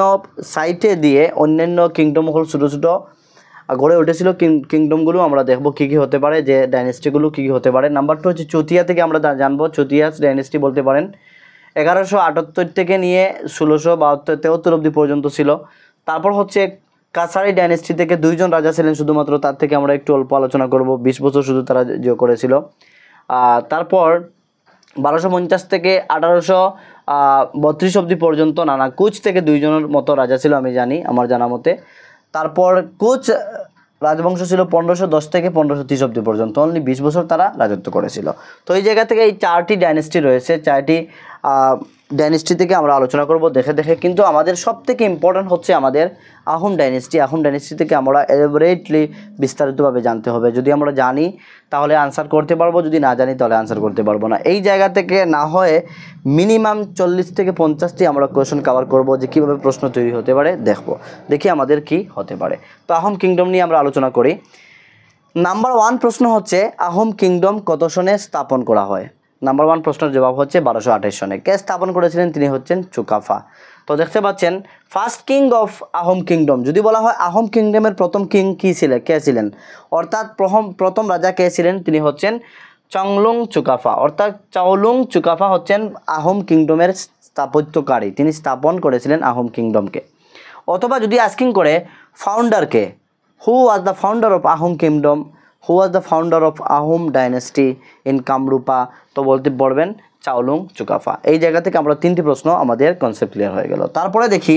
সাইটে দিয়ে অন্যান্য কিংডম হল ছোটো ছোটো গড়ে উঠেছিল। কিংডমগুলো আমরা দেখব কী কী হতে পারে, যে ডাইনেস্টিগুলো কী কী হতে পারে। নাম্বার 2 হচ্ছে চুতিয়া থেকে আমরা জানবো। চুতিয়াস ডাইনেস্টি বলতে পারেন 1178 থেকে নিয়ে 1672-73 অবধি পর্যন্ত ছিল। তারপর হচ্ছে কাছারি ডাইনেস্টি থেকে 2জন রাজা ছিলেন শুধুমাত্র, তার থেকে আমরা একটু অল্প আলোচনা করব। 20 বছর শুধু তারা করেছিল। তারপর 1250 থেকে 1832 অবধি পর্যন্ত নানা কোচ থেকে 2জনের মতো রাজা ছিল আমি জানি, আমার জানা মতে। তারপর কোচ রাজবংশ ছিল 1510 থেকে 1530 অবধি পর্যন্ত, অনলি 20 বছর তারা রাজত্ব করেছিল। তো এই জায়গা থেকে এই 4টি ডাইনেস্টি রয়েছে, 4টি ডাইনেস্টি থেকে আমরা আলোচনা করব দেখে দেখে। কিন্তু আমাদের সবথেকে ইম্পর্ট্যান্ট হচ্ছে আমাদের আহোম ডাইনেস্টি। আহোম ডাইনেস্টি থেকে আমরা এলাবোরেটলি বিস্তারিতভাবে জানতে হবে। যদি আমরা জানি তাহলে আনসার করতে পারবো, যদি না জানি তাহলে আনসার করতে পারবো না। এই জায়গা থেকে না হয়ে মিনিমাম 40 থেকে 50টি আমরা কোয়েশন কভার করব, যে কীভাবে প্রশ্ন তৈরি হতে পারে দেখি আমাদের কি হতে পারে। তো আহোম কিংডম নিয়ে আমরা আলোচনা করি। নাম্বার 1 প্রশ্ন হচ্ছে আহোম কিংডম কত সনে স্থাপন করা হয়। নাম্বার 1 প্রশ্নের জবাব হচ্ছে 1228 সনে। কে স্থাপন করেছিলেন? তিনি হচ্ছেন চুকাফা। তো দেখতে পাচ্ছেন first king of Ahom kingdom. যদি বলা হয় আহোম কিংডমের প্রথম কিং কে ছিলেন, অর্থাৎ প্রথম রাজা কে ছিলেন, তিনি হচ্ছেন চাওলুং চুকাফা। অর্থাৎ চাওলুং চুকাফা হচ্ছেন আহোম কিংডমের স্থাপত্যকারী, তিনি স্থাপন করেছিলেন আহোম কিংডমকে। অথবা যদি আস্কিং করে ফাউন্ডারকে, who was the founder of Ahom kingdom, who was the founder of Ahom dynasty in Kamrupa, তো বলতে পারবেন চাওলুং চুকাফা। এই জায়গা থেকে আমরা 3টি প্রশ্ন আমাদের কনসেপ্ট ক্লিয়ার হয়ে গেল। তারপরে দেখি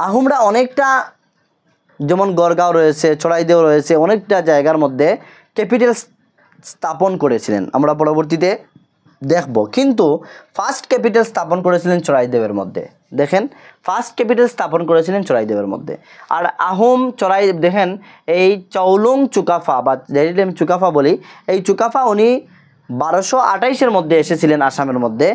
আহোমরা অনেকটা, যেমন গড়গাঁও রয়েছে, চড়াইদেও রয়েছে, অনেকটা জায়গার মধ্যে ক্যাপিটাল স্থাপন করেছিলেন, আমরা পরবর্তীতে দেখব। কিন্তু ফার্স্ট ক্যাপিটাল স্থাপন করেছিলেন চড়াইদেবের মধ্যে। দেখেন ফার্স্ট ক্যাপিটাল স্থাপন করেছিলেন চড়াইদেবের মধ্যে। আর আহোম দেখেন এই চাওলুং চুকাফা বা যেটি আমি চুকাফা বলি, এই চুকাফা উনি 1228-এর মধ্যে এসেছিলেন আসামের মধ্যে।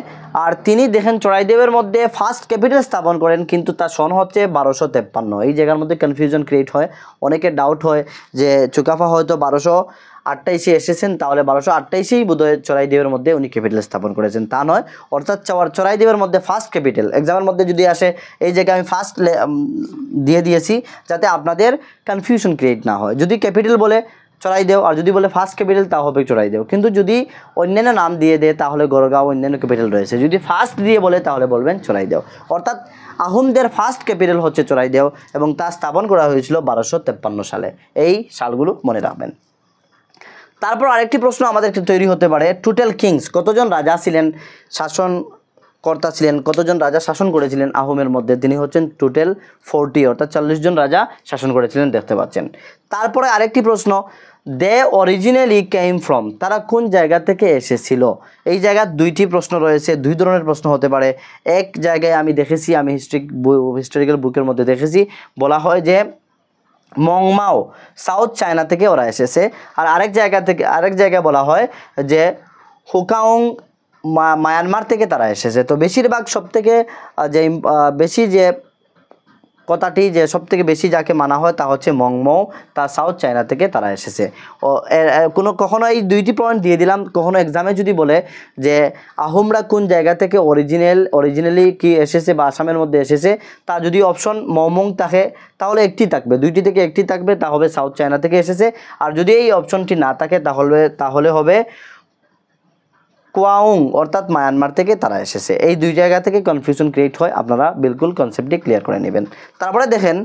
আর তিনি দেখেন চড়াইদেবের মধ্যে ফার্স্ট ক্যাপিটাল স্থাপন করেন, কিন্তু তার সন হচ্ছে 1253। এই জায়গার মধ্যে কনফিউশন ক্রিয়েট হয়, অনেকের ডাউট হয় যে চুকাফা হয়তো 1228-এ এসেছেন, তাহলে 1228-এই বোধহয় চড়াইদেবের মধ্যে উনি ক্যাপিটাল স্থাপন করেছেন। তা নয়, অর্থাৎ চড়াইদেবের মধ্যে ফার্স্ট ক্যাপিটাল, এক্সামের মধ্যে যদি আসে এই জায়গায় আমি ফার্স্ট দিয়ে দিয়েছি যাতে আপনাদের কনফিউশন ক্রিয়েট না হয়। যদি ক্যাপিটাল বলে চড়াইদেও, আর যদি বলে ফার্স্ট ক্যাপিটাল তা হবে চড়াইদেও। কিন্তু যদি অন্যান্য নাম দিয়ে দেয় তাহলে গড়গাঁও অন্যান্য ক্যাপিটাল রয়েছে। যদি ফার্স্ট দিয়ে বলে তাহলে বলবেন চড়াইদেও। অর্থাৎ আহোমদের ফার্স্ট ক্যাপিটাল হচ্ছে চড়াইদেও এবং তা স্থাপন করা হয়েছিল 1253 সালে। এই সালগুলো মনে রাখবেন। তারপর আরেকটি প্রশ্ন আমাদের তৈরি হতে পারে, টোটাল কিংস, কতজন রাজা ছিলেন, শাসনকর্তা ছিলেন, কতজন রাজা শাসন করেছিলেন আহোমের মধ্যে? তিনি হচ্ছেন টোটাল 40, অর্থাৎ 40 জন রাজা শাসন করেছিলেন, দেখতে পাচ্ছেন। তারপরে আরেকটি প্রশ্ন, দে অরিজিনালি কেম ফ্রম, তারা কোন জায়গা থেকে এসেছিল? এই জায়গায় দুইটি প্রশ্ন রয়েছে, দুই ধরনের প্রশ্ন হতে পারে। এক জায়গায় আমি দেখেছি, আমি হিস্টোরিক্যাল বুকের মধ্যে দেখেছি, বলা হয় যে মংমাও, সাউথ চায়না থেকে ওরা এসেছে। আর আরেক জায়গায় বলা হয় যে হুকাং, মায়ানমার থেকে তারা এসেছে। তো বেশিরভাগ সবথেকে যে কথাটি যে সবথেকে বেশি যাকে মানা হয় তা হচ্ছে মংমাও, তা সাউথ চায়না থেকে তারা এসেছে। কখনো এই দুইটি পয়েন্ট দিয়ে দিলাম, কখনো এক্সামে যদি বলে যে আহোমরা কোন জায়গা থেকে অরিজিনালি কি এসেছে বা আসামের মধ্যে এসেছে, তা যদি অপশন মংমং থাকে তাহলে একটি থাকবে, দুইটি থেকে একটি থাকবে, তা হবে সাউথ চায়না থেকে এসেছে। আর যদি এই অপশনটি না থাকে তাহলে হবে কুয়াউং, অর্থাৎ মায়ানমার থেকে তারা এসেছে। এই দুই জায়গা থেকে কনফিউশন ক্রিয়েট হয়, আপনারা বিলকুল কনসেপ্টটি ক্লিয়ার করে নেবেন। তারপরে দেখেন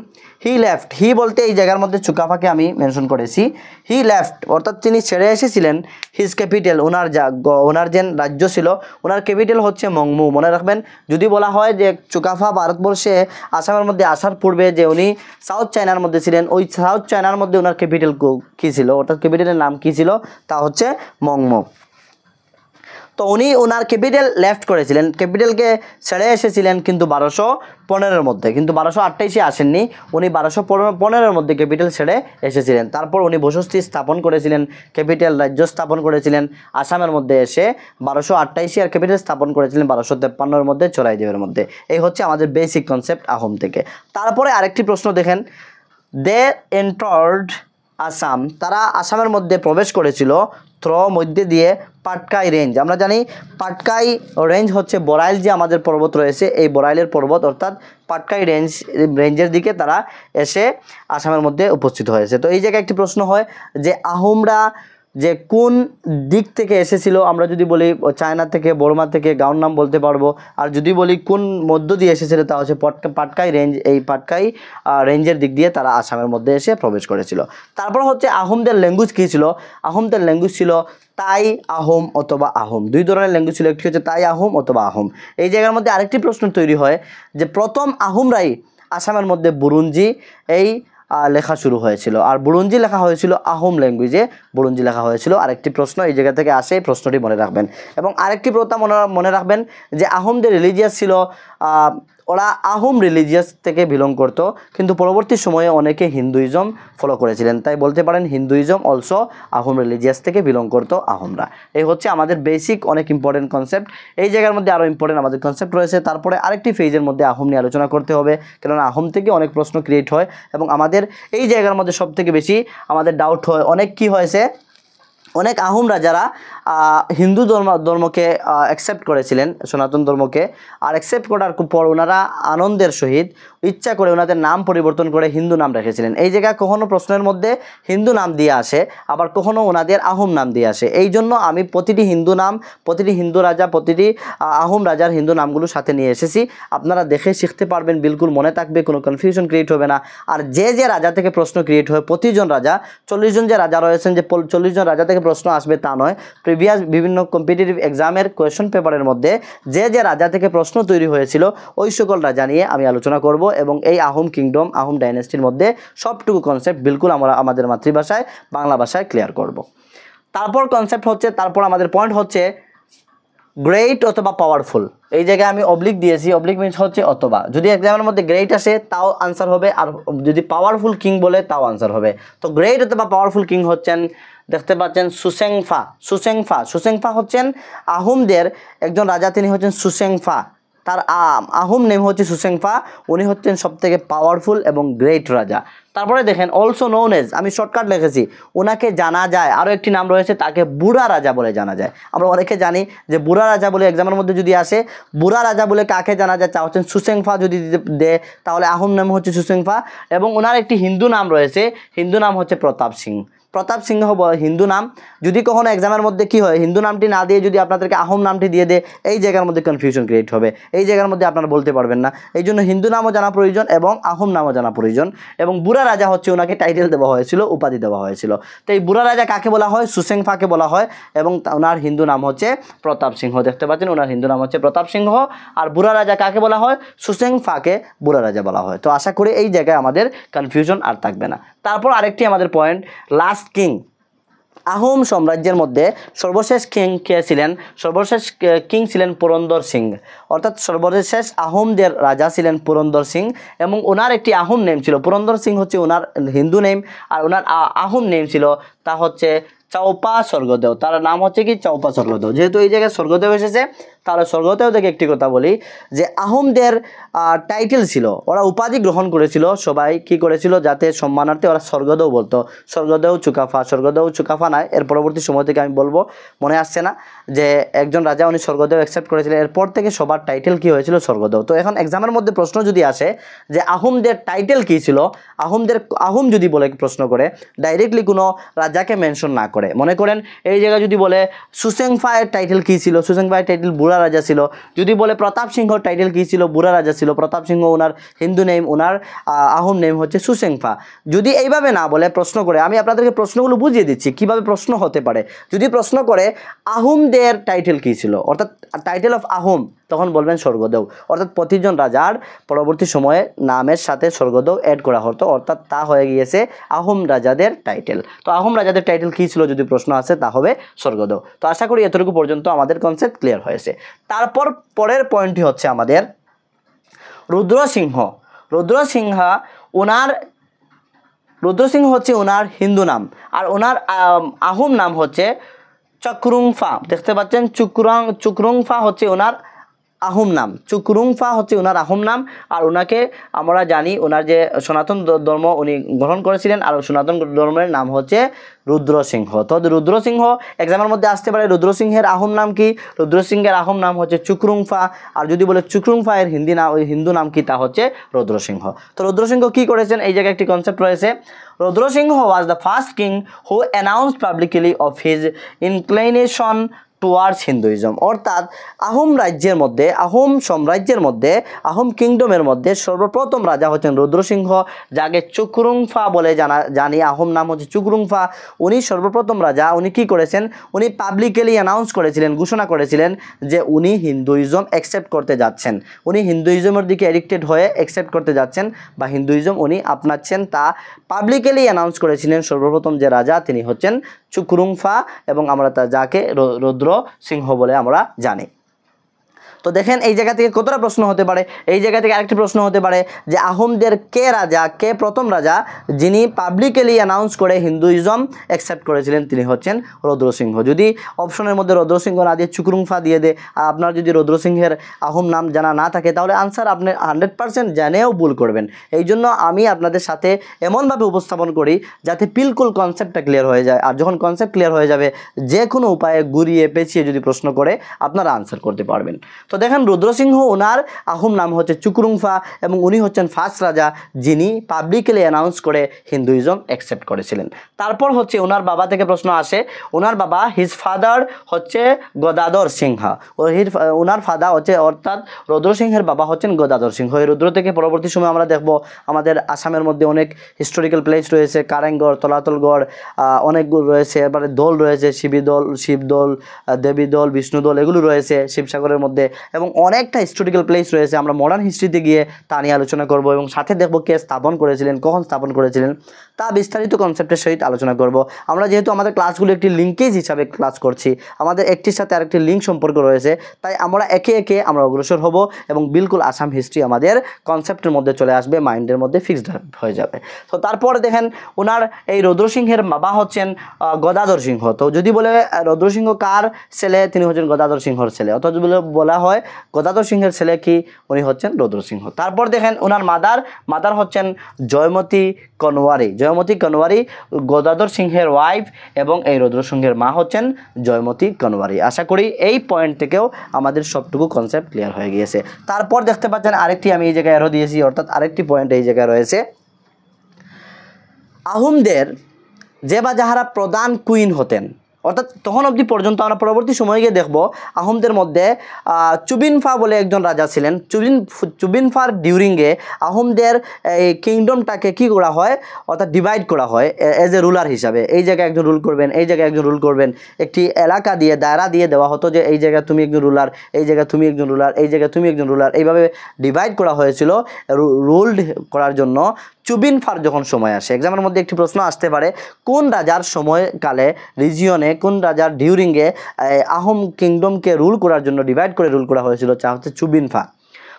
হি লেফট, হি বলতে এই জায়গার মধ্যে চুকাফাকে আমি মেনশন করেছি। হি লেফট অর্থাৎ তিনি ছেড়ে এসেছিলেন হিজ ক্যাপিটাল, ওনার যে রাজ্য ছিল ওনার ক্যাপিটাল হচ্ছে মংমু। মনে রাখবেন, যদি বলা হয় যে চুকাফা ভারতবর্ষে আসামের মধ্যে আসার পূর্বে যে উনি সাউথ চায়নার মধ্যে ছিলেন, ওই সাউথ চায়নার মধ্যে ওনার ক্যাপিটাল কী ছিল, অর্থাৎ ক্যাপিটালের নাম কী ছিল, তা হচ্ছে মংমু। তো উনি ওনার ক্যাপিটাল লেফট করেছিলেন, ক্যাপিটালকে ছেড়ে এসেছিলেন কিন্তু 1215-এর মধ্যে, কিন্তু 1228-এ আসেননি, উনি 1215-এর মধ্যে ক্যাপিটাল ছেড়ে এসেছিলেন। তারপর উনি বসতি স্থাপন করেছিলেন, ক্যাপিটাল রাজ্য স্থাপন করেছিলেন আসামের মধ্যে এসে 1228-এ, আর ক্যাপিটাল স্থাপন করেছিলেন 1253-এর মধ্যে চড়াইদেওয়ের মধ্যে। এই হচ্ছে আমাদের বেসিক কনসেপ্ট আহোম থেকে। তারপরে আরেকটি প্রশ্ন দেখেন, দে এন্টার্ড আসাম, তারা আসামের মধ্যে প্রবেশ করেছিল মধ্যে দিয়ে পাটকাই রেঞ্জ। আমরা জানি পাটকাই রেঞ্জ হচ্ছে বড়াইল, যে আমাদের পর্বত রয়েছে এই বড়াইলের পর্বত, অর্থাৎ পাটকাই রেঞ্জের দিকে তারা এসে আসামের মধ্যে উপস্থিত হয়েছে। তো এই জায়গায় একটি প্রশ্ন হয় যে আহোমরা যে কোন দিক থেকে এসেছিল, আমরা যদি বলি চায়না থেকে, বর্মা থেকে, গাঁওর নাম বলতে পারবো। আর যদি বলি কোন মধ্য দিয়ে এসেছিল, তা হচ্ছে পাটকাই রেঞ্জ, এই পাটকাই রেঞ্জের দিক দিয়ে তারা আসামের মধ্যে এসে প্রবেশ করেছিল। তারপর হচ্ছে আহোমদের ল্যাঙ্গুয়েজ কী ছিল? আহোমদের ল্যাঙ্গুয়েজ ছিল তাই আহোম অথবা আহোম, দুই ধরনের ল্যাঙ্গুয়েজ ছিল, একটি হচ্ছে তাই আহোম অথবা আহোম। এই জায়গার মধ্যে আরেকটি প্রশ্ন তৈরি হয় যে প্রথম আহোমরাই আসামের মধ্যে বুরুঞ্জি এই লেখা শুরু হয়েছিল, আর বুরুঞ্জি লেখা হয়েছিল আহোম ল্যাঙ্গুয়েজে, বুরুঞ্জি লেখা হয়েছিল। আরেকটি প্রশ্ন এই জায়গা থেকে আসে, এই প্রশ্নটি মনে রাখবেন। এবং আরেকটি প্রথা মনে রাখবেন যে আহোমদের রিলিজিয়াস ছিল, ওরা আহোম রিলিজিয়াস থেকে বিলং করতো, কিন্তু পরবর্তী সময়ে অনেকে হিন্দুইজম ফলো করেছিলেন, তাই বলতে পারেন হিন্দুইজম অলসো আহোম রিলিজিয়াস থেকে বিলং করতো আহোমরা। এই হচ্ছে আমাদের বেসিক অনেক ইম্পর্টেন্ট কনসেপ্ট। এই জায়গার মধ্যে আরও ইম্পর্টেন্ট আমাদের কনসেপ্ট রয়েছে। তারপরে আরেকটি ফেজের মধ্যে আহোম নিয়ে আলোচনা করতে হবে, কেননা আহোম থেকে অনেক প্রশ্ন ক্রিয়েট হয় এবং আমাদের এই জায়গার মধ্যে সবথেকে বেশি আমাদের ডাউট হয়, অনেক কি হয়েছে, অনেক আহোমরা যারা হিন্দু ধর্মকে অ্যাকসেপ্ট করেছিলেন, সনাতন ধর্মকে, আর অ্যাকসেপ্ট করার পর ওনারা আনন্দের সহিত ইচ্ছা করে ওনাদের নাম পরিবর্তন করে হিন্দু নাম রেখেছিলেন। এই জায়গায় কখনো প্রশ্নের মধ্যে হিন্দু নাম দিয়ে আসে, আবার কখনো ওনাদের আহোম নাম দিয়ে আসে। এই জন্য আমি প্রতিটি হিন্দু নাম, প্রতিটি হিন্দু রাজা, প্রতিটি আহোম রাজার হিন্দু নামগুলো সাথে নিয়ে এসেছি, আপনারা দেখে শিখতে পারবেন, বিলকুল মনে থাকবে, কোনো কনফিউশন ক্রিয়েট হবে না। আর যে রাজা থেকে প্রশ্ন ক্রিয়েট হয়, প্রতিজন রাজা, 40 জন যে রাজা রয়েছেন, যে 40 জন রাজা থেকে প্রশ্ন আসবে তা নয়, প্রিভিয়াস বিভিন্ন কম্পিটিটিভ এক্সামের কোয়েশ্চন পেপারের মধ্যে যে রাজা থেকে প্রশ্ন তৈরি হয়েছিল ওই সকল রাজা নিয়ে আমি আলোচনা করব, এবং এই আহোম কিংডম, আহোম ডাইনেস্টির মধ্যে সবটুকু কনসেপ্ট বিলকুল আমরা আমাদের মাতৃভাষায় বাংলা ভাষায় ক্লিয়ার করব। তারপর কনসেপ্ট হচ্ছে, তারপর আমাদের পয়েন্ট হচ্ছে গ্রেট অথবা পাওয়ারফুল। এই জায়গায় আমি অবলিক দিয়েছি, অবলিক মিনস হচ্ছে অথবা, যদি এক্সামের মধ্যে গ্রেট আসে তাও আনসার হবে, আর যদি পাওয়ারফুল কিং বলে তাও আনসার হবে। তো গ্রেট অথবা পাওয়ারফুল কিং হচ্ছেন, দেখতে পাচ্ছেন সুসেংফা হচ্ছেন আহোমদের একজন রাজা, তিনি হচ্ছেন সুসেংফা, তার আহোম নেম হচ্ছে সুসেংফা, উনি হচ্ছেন সবথেকে পাওয়ারফুল এবং গ্রেট রাজা। তারপরে দেখেন অলসো নোন এজ, আমি শর্টকাট লিখেছি, ওনাকে জানা যায় আরও একটি নাম রয়েছে, তাকে বুড়া রাজা বলে জানা যায়। আমরা অনেকে জানি যে বুড়া রাজা বলে এক্সামের মধ্যে যদি আসে, বুড়া রাজা বলে কাকে জানা যায়, তা হচ্ছেন সুসেংফা। যদি দে তাহলে আহোম নাম হচ্ছে সুসেংফা, এবং ওনার একটি হিন্দু নাম রয়েছে, হিন্দু নাম হচ্ছে প্রতাপ সিং। প্রতাপ সিংহ হিন্দু নাম। যদি কখনো এক্সামের মধ্যে কি হয়, হিন্দু নামটি না দিয়ে যদি আপনাদেরকে আহোম নামটি দিয়ে দেয়, এই জায়গার মধ্যে কনফিউশন ক্রিয়েট হবে, এই জায়গার মধ্যে আপনারা বলতে পারবেন না। এই জন্য হিন্দু নামও জানা প্রয়োজন এবং আহোম নামও জানা প্রয়োজন। এবং বুড়া রাজা হচ্ছে ওনাকে টাইটেল দেওয়া হয়েছিল, উপাধি দেওয়া হয়েছিল। তো এই বুড়া রাজা কাকে বলা হয়? সুসেংফাকে বলা হয় এবং ওনার হিন্দু নাম হচ্ছে প্রতাপ সিংহ। দেখতে পাচ্ছেন ওনার হিন্দু নাম হচ্ছে প্রতাপ সিংহ। আর বুড়া রাজা কাকে বলা হয়? সুসেংফাকে বুড়া রাজা বলা হয়। তো আশা করি এই জায়গায় আমাদের কনফিউশন আর থাকবে না। তারপর আরেকটি আমাদের পয়েন্ট, লাস্ট কিং। আহোম সাম্রাজ্যের মধ্যে সর্বশেষ কিং কে ছিলেন? সর্বশেষ কিং ছিলেন পুরন্দর সিং। অর্থাৎ সর্বশেষ আহোমদের রাজা ছিলেন পুরন্দর সিং এবং ওনার একটি আহোম নেম ছিল। পুরন্দর সিং হচ্ছে ওনার হিন্দু নেম, আর ওনার আহোম নেম ছিল তা হচ্ছে চাওপা স্বর্গদেও। তার নাম হচ্ছে কি? চাওপা স্বর্গদেও। যেহেতু এই জায়গায় স্বর্গদেও এসেছে, তাহলে স্বর্গদেও থেকে একটি কথা বলি যে আহোমদের টাইটেল ছিল, ওরা উপাধি গ্রহণ করেছিল, সবাই কি করেছিল যাতে সম্মানার্থে ওরা স্বর্গদেও বলতো। স্বর্গদেও চুকাফা, স্বর্গদেও চুকাফা নয়, এর পরবর্তী সময় থেকে আমি বলবো, মনে আসছে না, যে একজন রাজা উনি স্বর্গদেও অ্যাকসেপ্ট করেছিলেন, এরপর থেকে সবার টাইটেল কি হয়েছিল? স্বর্গদেও। তো এখন এক্সামের মধ্যে প্রশ্ন যদি আসে যে আহোমদের টাইটেল কী ছিল, আহোম যদি বলে প্রশ্ন করে, ডাইরেক্টলি কোনো রাজাকে মেনশন না করে, মনে করেন এই জায়গায় যদি বলে সুসেংফায়ের টাইটেল কী ছিল, সুসেংফায়ের টাইটেল বুড়া রাজা ছিল। যদি বলে প্রতাপ সিংহর টাইটেল কী ছিল, বুড়া রাজা ছিল। প্রতাপ সিংহ ওনার হিন্দু নেম, ওনার আহোম নেম হচ্ছে সুসেংফা। যদি এইভাবে না বলে প্রশ্ন করে, আমি আপনাদেরকে প্রশ্নগুলো বুঝিয়ে দিচ্ছি কিভাবে প্রশ্ন হতে পারে। যদি প্রশ্ন করে আহোমদের টাইটেল কী ছিল, অর্থাৎ টাইটেল অফ আহোম, তখন বলবেন স্বর্গদেও। অর্থাৎ প্রতিজন রাজার পরবর্তী সময়ে নামের সাথে স্বর্গদেও অ্যাড করা হতো, অর্থাৎ তা হয়ে গিয়েছে আহোম রাজাদের টাইটেল। তো আহোম রাজাদের টাইটেল কী ছিল যদি প্রশ্ন আসে, তা হবে স্বর্গদেও। তো আশা করি এতটুকু পর্যন্ত আমাদের কনসেপ্ট ক্লিয়ার হয়েছে। তারপর পরের পয়েন্টটি হচ্ছে আমাদের রুদ্রসিংহ। রুদ্রসিংহ হচ্ছে ওনার হিন্দু নাম, আর ওনার আহোম নাম হচ্ছে চক্রুংফা। দেখতে পাচ্ছেন চুকরুংফা হচ্ছে ওনার আহোম নাম, চুকরুংফা হচ্ছে ওনার আহোম নাম। আর ওনাকে আমরা জানি ওনার যে সনাতন ধর্ম উনি গ্রহণ করেছিলেন, আর সনাতন ধর্মের নাম হচ্ছে রুদ্রসিংহ। তো রুদ্রসিংহ এক্সামের মধ্যে আসতে পারে, রুদ্রসিংহের আহোম নাম কি? রুদ্রসিংহের আহোম নাম হচ্ছে চুকরুংফা। আর যদি বলে চুকরুংফা এর হিন্দু নাম কি, তা হচ্ছে রুদ্রসিংহ। তো রুদ্রসিংহ কি করেছেন, এই জায়গায় একটি কনসেপ্ট রয়েছে। Rudrasingha was the first king who announced publicly of his inclination towards Hinduism. অর্থাৎ আহোম সাম্রাজ্যের মধ্যে, আহোম কিংডমের মধ্যে সর্বপ্রথম রাজা হচ্ছেন রুদ্রসিংহ, যাকে চুকরুংফা বলে জানি, আহোম নাম হচ্ছে চুকরুংফা। উনি সর্বপ্রথম রাজা। উনি কি করেছেন? উনি পাবলিকলি অ্যানাউন্স করেছিলেন, ঘোষণা করেছিলেন যে উনি হিন্দুইজম অ্যাকসেপ্ট করতে যাচ্ছেন। উনি হিন্দুইজমের দিকে অ্যাডিক্টেড হয়ে অ্যাকসেপ্ট করতে যাচ্ছেন বা হিন্দুইজম উনি আপনাচ্ছেন, তা পাবলিকলি অ্যানাউন্স করেছিলেন সর্বপ্রথম যে রাজা, তিনি হচ্ছেন চুকরুংফা, এবং আমরা যাকে রুদ্র সিংহ বলে আমরা জানি। তো দেখেন এই জায়গা থেকে কতটা প্রশ্ন হতে পারে। এই জায়গা থেকে আরেকটি প্রশ্ন হতে পারে যে আহোমদের কে প্রথম রাজা যিনি পাবলিকলি অ্যানাউন্স করে হিন্দুইজম অ্যাকসেপ্ট করেছিলেন, তিনি হচ্ছেন রুদ্রসিংহ। যদি অপশনের মধ্যে রুদ্রসিংহ না দিয়ে চুকরুংফা দিয়ে দেয়, আপনার যদি রুদ্রসিংহের আহোম নাম জানা না থাকে, তাহলে আনসার আপনি 100% জানেও ভুল করবেন। এই জন্য আমি আপনাদের সাথে এমনভাবে উপস্থাপন করি যাতে বিলকুল কনসেপ্টটা ক্লিয়ার হয়ে যায়। আর যখন কনসেপ্ট ক্লিয়ার হয়ে যাবে, যে কোনো উপায়ে ঘুরিয়ে পেঁচিয়ে যদি প্রশ্ন করে আপনারা আনসার করতে পারবেন। তো দেখেন রুদ্রসিংহ ওনার আহোম নাম হচ্ছে চুকরুংফা এবং উনি হচ্ছেন ফার্স্ট রাজা যিনি পাবলিকলি অ্যানাউন্স করে হিন্দুইজম অ্যাকসেপ্ট করেছিলেন। তারপর হচ্ছে ওনার বাবা থেকে প্রশ্ন আসে। ওনার বাবা হিজ ফাদার হচ্ছে গদাধর সিংহা। ওনার ফাদার হচ্ছে, অর্থাৎ রুদ্রসিংহের বাবা হচ্ছেন গদাধর সিংহ। এই রুদ্র থেকে পরবর্তী সময় আমরা দেখব আমাদের আসামের মধ্যে অনেক হিস্টোরিক্যাল প্লেস রয়েছে, কারেংগড়, তলাতলগড়, অনেকগুলো রয়েছে। এবারে দল রয়েছে, শিবদল, দেবীদল, বিষ্ণুদল, এগুলো রয়েছে শিবসাগরের মধ্যে, এবং অনেকটা হিস্টোরিক্যাল প্লেস রয়েছে। আমরা মডার্ন হিস্ট্রিতে গিয়ে তা নিয়ে আলোচনা করব এবং সাথে দেখব কে স্থাপন করেছিলেন, কখন স্থাপন করেছিলেন, তা বিস্তারিত কনসেপ্টের সহিত আলোচনা করব। আমরা যেহেতু আমাদের ক্লাসগুলো একটি লিঙ্কেজ হিসাবে ক্লাস করছি, আমাদের একটির সাথে আরেকটি লিঙ্ক সম্পর্ক রয়েছে, তাই আমরা একে একে আমরা অগ্রসর হব এবং বিলকুল আসাম হিস্ট্রি আমাদের কনসেপ্টের মধ্যে চলে আসবে, মাইন্ডের মধ্যে ফিক্সড হয়ে যাবে। তো তারপরে দেখেন ওনার এই রুদ্রসিংহের বাবা হচ্ছেন গদাধর সিংহ। তো যদি বলে রুদ্রসিংহ কার ছেলে, তিনি হচ্ছেন গদাধর সিংহর ছেলে। অথচ বলা হয় গদাধর সিংহের ছেলে কি, উনি হচ্ছেন রুদ্রসিংহ। তারপর দেখেন ওনার মাদার হচ্ছেন জয়মতী কনওয়ারি, গদাধর সিংহের ওয়াইফ, এবং এই রুদ্রসিংহের মা হচ্ছেন জয়মতী কনওয়ারি। আশা করি এই পয়েন্ট থেকেও আমাদের সবটুকু কনসেপ্ট ক্লিয়ার হয়ে গিয়েছে। তারপর দেখতে পাচ্ছেন আরেকটি আমি এই জায়গায় আরও দিয়েছি, অর্থাৎ আরেকটি পয়েন্ট এই জায়গায় রয়েছে। যে বা যাহারা প্রধান কুইন হতেন, অর্থাৎ তখন অবধি পর্যন্ত আমরা পরবর্তী সময়ে গিয়ে দেখব আহোমদের মধ্যে চুবিনফা বলে একজন রাজা ছিলেন। চুবিনফার ডিউরিংয়ে আহোমদের এই কিংডমটাকে কী করা হয়, অর্থাৎ ডিভাইড করা হয় এজ এ রুলার হিসাবে। এই জায়গায় একজন রুল করবেন, এই জায়গায় একজন রুল করবেন, একটি এলাকা দিয়ে দায়রা দিয়ে দেওয়া হতো যে এই জায়গায় তুমি একজন রুলার, এই জায়গায় তুমি একজন রুলার, এই জায়গায় তুমি একজন রুলার, এইভাবে ডিভাইড করা হয়েছিল রুলড করার জন্য। চুবিনফার যখন সময় আসে, এক্সামের মধ্যে একটি প্রশ্ন আসতে পারে কোন রাজার সময়কালে রিজিয়নে, কোন রাজার ডিউরিংয়ে আহোম কিংডমকে রুল করার জন্য ডিভাইড করে রুল করা হয়েছিল, যা হচ্ছে চুবিনফা।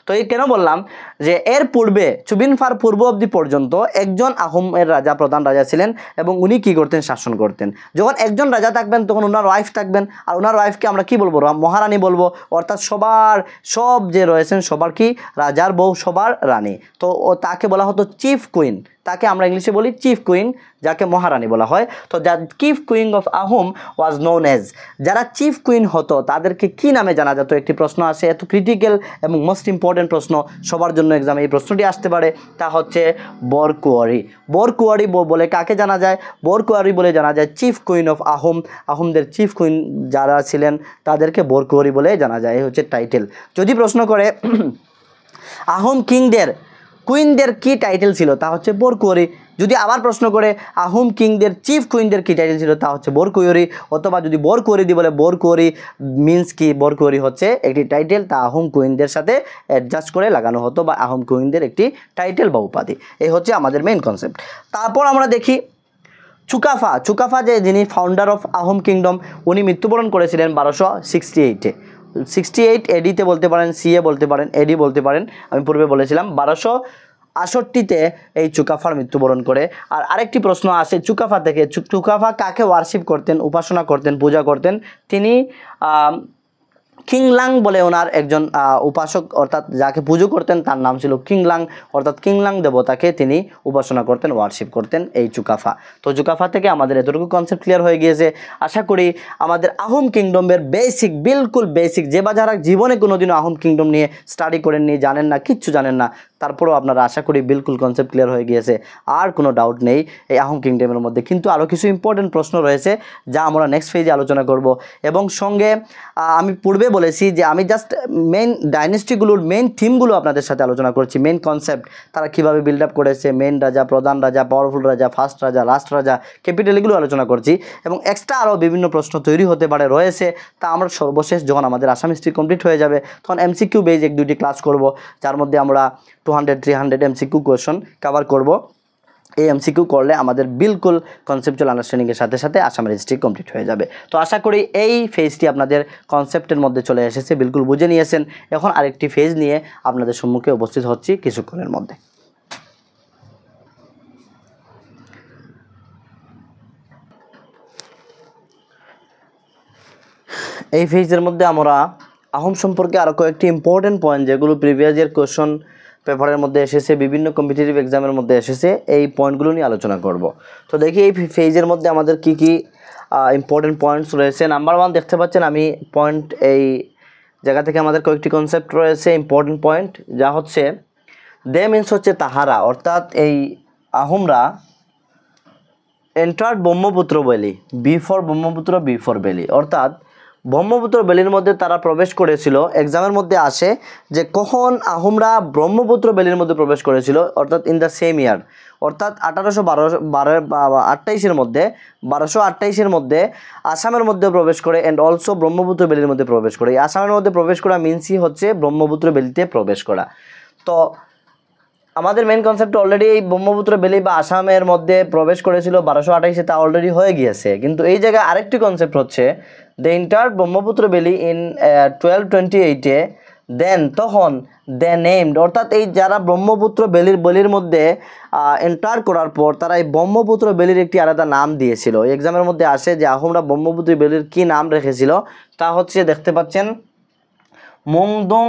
তো এই কেন বললাম যে এর পূর্বে চুবিনফার পূর্ব অবধি পর্যন্ত একজন আহোমের রাজা, প্রধান রাজা ছিলেন এবং উনি কী করতেন, শাসন করতেন। যখন একজন রাজা থাকবেন তখন ওনার ওয়াইফ থাকবেন, আর ওনার ওয়াইফকে আমরা কি বলবো, মহারানী বলবো। অর্থাৎ সব যে রয়েছেন সবার কি রাজার বউ, সবার রানী। তো তাকে বলা হতো চিফ কুইন, তাকে আমরা ইংলিশে বলি চিফ কুইন, যাকে মহারানী বলা হয়। তো the chief queen of Ahom was known as, যারা চিফ কুইন হতো তাদেরকে কি নামে জানা যেত, একটি প্রশ্ন আসে। এত ক্রিটিক্যাল এবং মোস্ট ইম্পর্টেন্ট প্রশ্ন সবার জন্য এক্সামে এই প্রশ্নটি আসতে পারে, তা হচ্ছে বরকুয়ারি। বরকুয়ারি বলে কাকে জানা যায়? বরকুয়ারি বলে জানা যায় চিফ কুইন অফ আহোম, আহোমদের চিফ কুইন যারা ছিলেন তাদেরকে বরকুয়ারি বলে জানা যায়। এই হচ্ছে টাইটেল। যদি প্রশ্ন করে আহোম কুইনদের কি টাইটেল ছিল, তা হচ্ছে বরকুয়ারি। যদি আবার প্রশ্ন করে আহোম কিংদের চিফ কুইনদের কি টাইটেল ছিল, তা হচ্ছে বরকুয়ারি। অথবা যদি বরকুয়ারি দিয়ে বলে বরকুয়ারি মিন্স কি, বরকুয়ারি হচ্ছে একটি টাইটেল, তা আহোম কুইনদের সাথে অ্যাডজাস্ট করে লাগানো হতো, বা আহোম কুইনদের একটি টাইটেল বা উপাধি। এই হচ্ছে আমাদের মেইন কনসেপ্ট। তারপর আমরা দেখি চুকাফা যিনি ফাউন্ডার অফ আহোম কিংডম, উনি মৃত্যুবরণ করেছিলেন 1268-এ। 68 এডিতে বলতে পারেন, সিএ বলতে পারেন, এডি বলতে পারেন। আমি পূর্বে বলেছিলাম 1268-তে এই চুকাফার মৃত্যুবরণ করে। আর আরেকটি প্রশ্ন আসে চুকাফা থেকে, চুকাফা কাকে ওয়ার্শিপ করতেন, উপাসনা করতেন, পূজা করতেন? তিনি কিংলাং বলে ওনার একজন উপাসক, অর্থাৎ যাকে পুজো করতেন তার নাম ছিল কিংলাং, অর্থাৎ কিংলাং দেবতাকে তিনি উপাসনা করতেন, ওয়ার্শিপ করতেন এই চুকাফা। তো চুকাফা থেকে আমাদের এতটুকু কনসেপ্ট ক্লিয়ার হয়ে গিয়েছে। আশা করি আমাদের আহোম কিংডমের বিলকুল বেসিক, যে বা যারা জীবনে কোনোদিনও আহোম কিংডম নিয়ে স্টাডি করেননি, জানেন না, কিচ্ছু জানেন না, তারপরেও আপনারা আশা করি বিলকুল কনসেপ্ট ক্লিয়ার হয়ে গিয়েছে, আর কোনো ডাউট নেই এই আহোম কিংডমের মধ্যে। কিন্তু আরও কিছু ইম্পর্টেন্ট প্রশ্ন রয়েছে যা আমরা নেক্সট ফেজে আলোচনা করব। এবং সঙ্গে আমি পূর্বে বলেছি যে আমি জাস্ট মেইন ডাইনেস্টিগুলোর মেইন থিমগুলো আপনাদের সাথে আলোচনা করছি, মেইন কনসেপ্ট, তারা কীভাবে বিল্ড আপ করেছে, মেইন রাজা, প্রধান রাজা, পাওয়ারফুল রাজা, ফার্স্ট রাজা, লাস্ট রাজা, ক্যাপিটাল, এগুলো আলোচনা করছি। এবং এক্সট্রা আরও বিভিন্ন প্রশ্ন তৈরি হতে পারে, রয়েছে, তা আমরা সর্বশেষ যখন আমাদের আসাম হিস্ট্রি কমপ্লিট হয়ে যাবে তখন এমসিকিউ বেজ 1-2টি ক্লাস করব, যার মধ্যে আমরা 200-300 এমসিকিউ কোয়েশন কভার করব। এই এমসিকিউ করলে আমাদের বিলকুল কনসেপচুয়াল আন্ডারস্ট্যান্ডিংয়ের সাথে সাথে আসামের হিস্ট্রি কমপ্লিট হয়ে যাবে। তো আশা করি এই ফেজটি আপনাদের কনসেপ্টের মধ্যে চলে এসেছে, বিলকুল বুঝে নিয়েছেন। এখন আরেকটি ফেজ নিয়ে আপনাদের সম্মুখে উপস্থিত হচ্ছি কিছুক্ষণের মধ্যে। এই ফেজের মধ্যে আমরা আহোম সম্পর্কে আরও কয়েকটি ইম্পর্টেন্ট পয়েন্ট, যেগুলো প্রিভিয়াস ইয়ার কোয়েশন পেপারের মধ্যে এসেছে, বিভিন্ন কম্পিটিটিভ এক্সামের মধ্যে এসেছে, এই পয়েন্টগুলো নিয়ে আলোচনা করব। তো দেখি এই ফেজের মধ্যে আমাদের কি কি ইম্পর্টেন্ট পয়েন্টস রয়েছে। নাম্বার 1 দেখতে পাচ্ছেন আমি পয়েন্ট, এই জায়গা থেকে আমাদের কয়েকটি কনসেপ্ট রয়েছে ইম্পর্টেন্ট পয়েন্ট, যা হচ্ছে দে মিনস হচ্ছে তাহারা, অর্থাৎ এই আহোমরা entered Brahmaputra valley, B for Brahmaputra, B for valley, অর্থাৎ ব্রহ্মপুত্র ভ্যালির মধ্যে তারা প্রবেশ করেছিল। এক্সামের মধ্যে আসে যে কখন আহোমরা ব্রহ্মপুত্র ভ্যালির মধ্যে প্রবেশ করেছিল, অর্থাৎ ইন দ্য সেম ইয়ার, অর্থাৎ 1828-এর মধ্যে, 1228-এর মধ্যে আসামের মধ্যে প্রবেশ করে অ্যান্ড অলসো ব্রহ্মপুত্র ভ্যালির মধ্যে প্রবেশ করে। এই আসামের মধ্যে প্রবেশ করা মিনসই হচ্ছে ব্রহ্মপুত্র ভ্যালিতে প্রবেশ করা। তো আমাদের মেন কনসেপ্ট অলরেডি এই ব্রহ্মপুত্র ভ্যালি বা আসামের মধ্যে প্রবেশ করেছিল 1228-এ, তা অলরেডি হয়ে গিয়েছে। কিন্তু এই জায়গায় আরেকটি কনসেপ্ট হচ্ছে দে এন্টার্ড ব্রহ্মপুত্র ভ্যালি ইন 1228-এ, দেন তখন দে নেমড, অর্থাৎ এই যারা ব্রহ্মপুত্র ভ্যালির মধ্যে এন্টার করার পর তারা এই ব্রহ্মপুত্র ভ্যালির একটি আলাদা নাম দিয়েছিল। এই এক্সামের মধ্যে আসে যে আহোমরা ব্রহ্মপুত্র ভ্যালির কী নাম রেখেছিল, তা হচ্ছে দেখতে পাচ্ছেন মংদং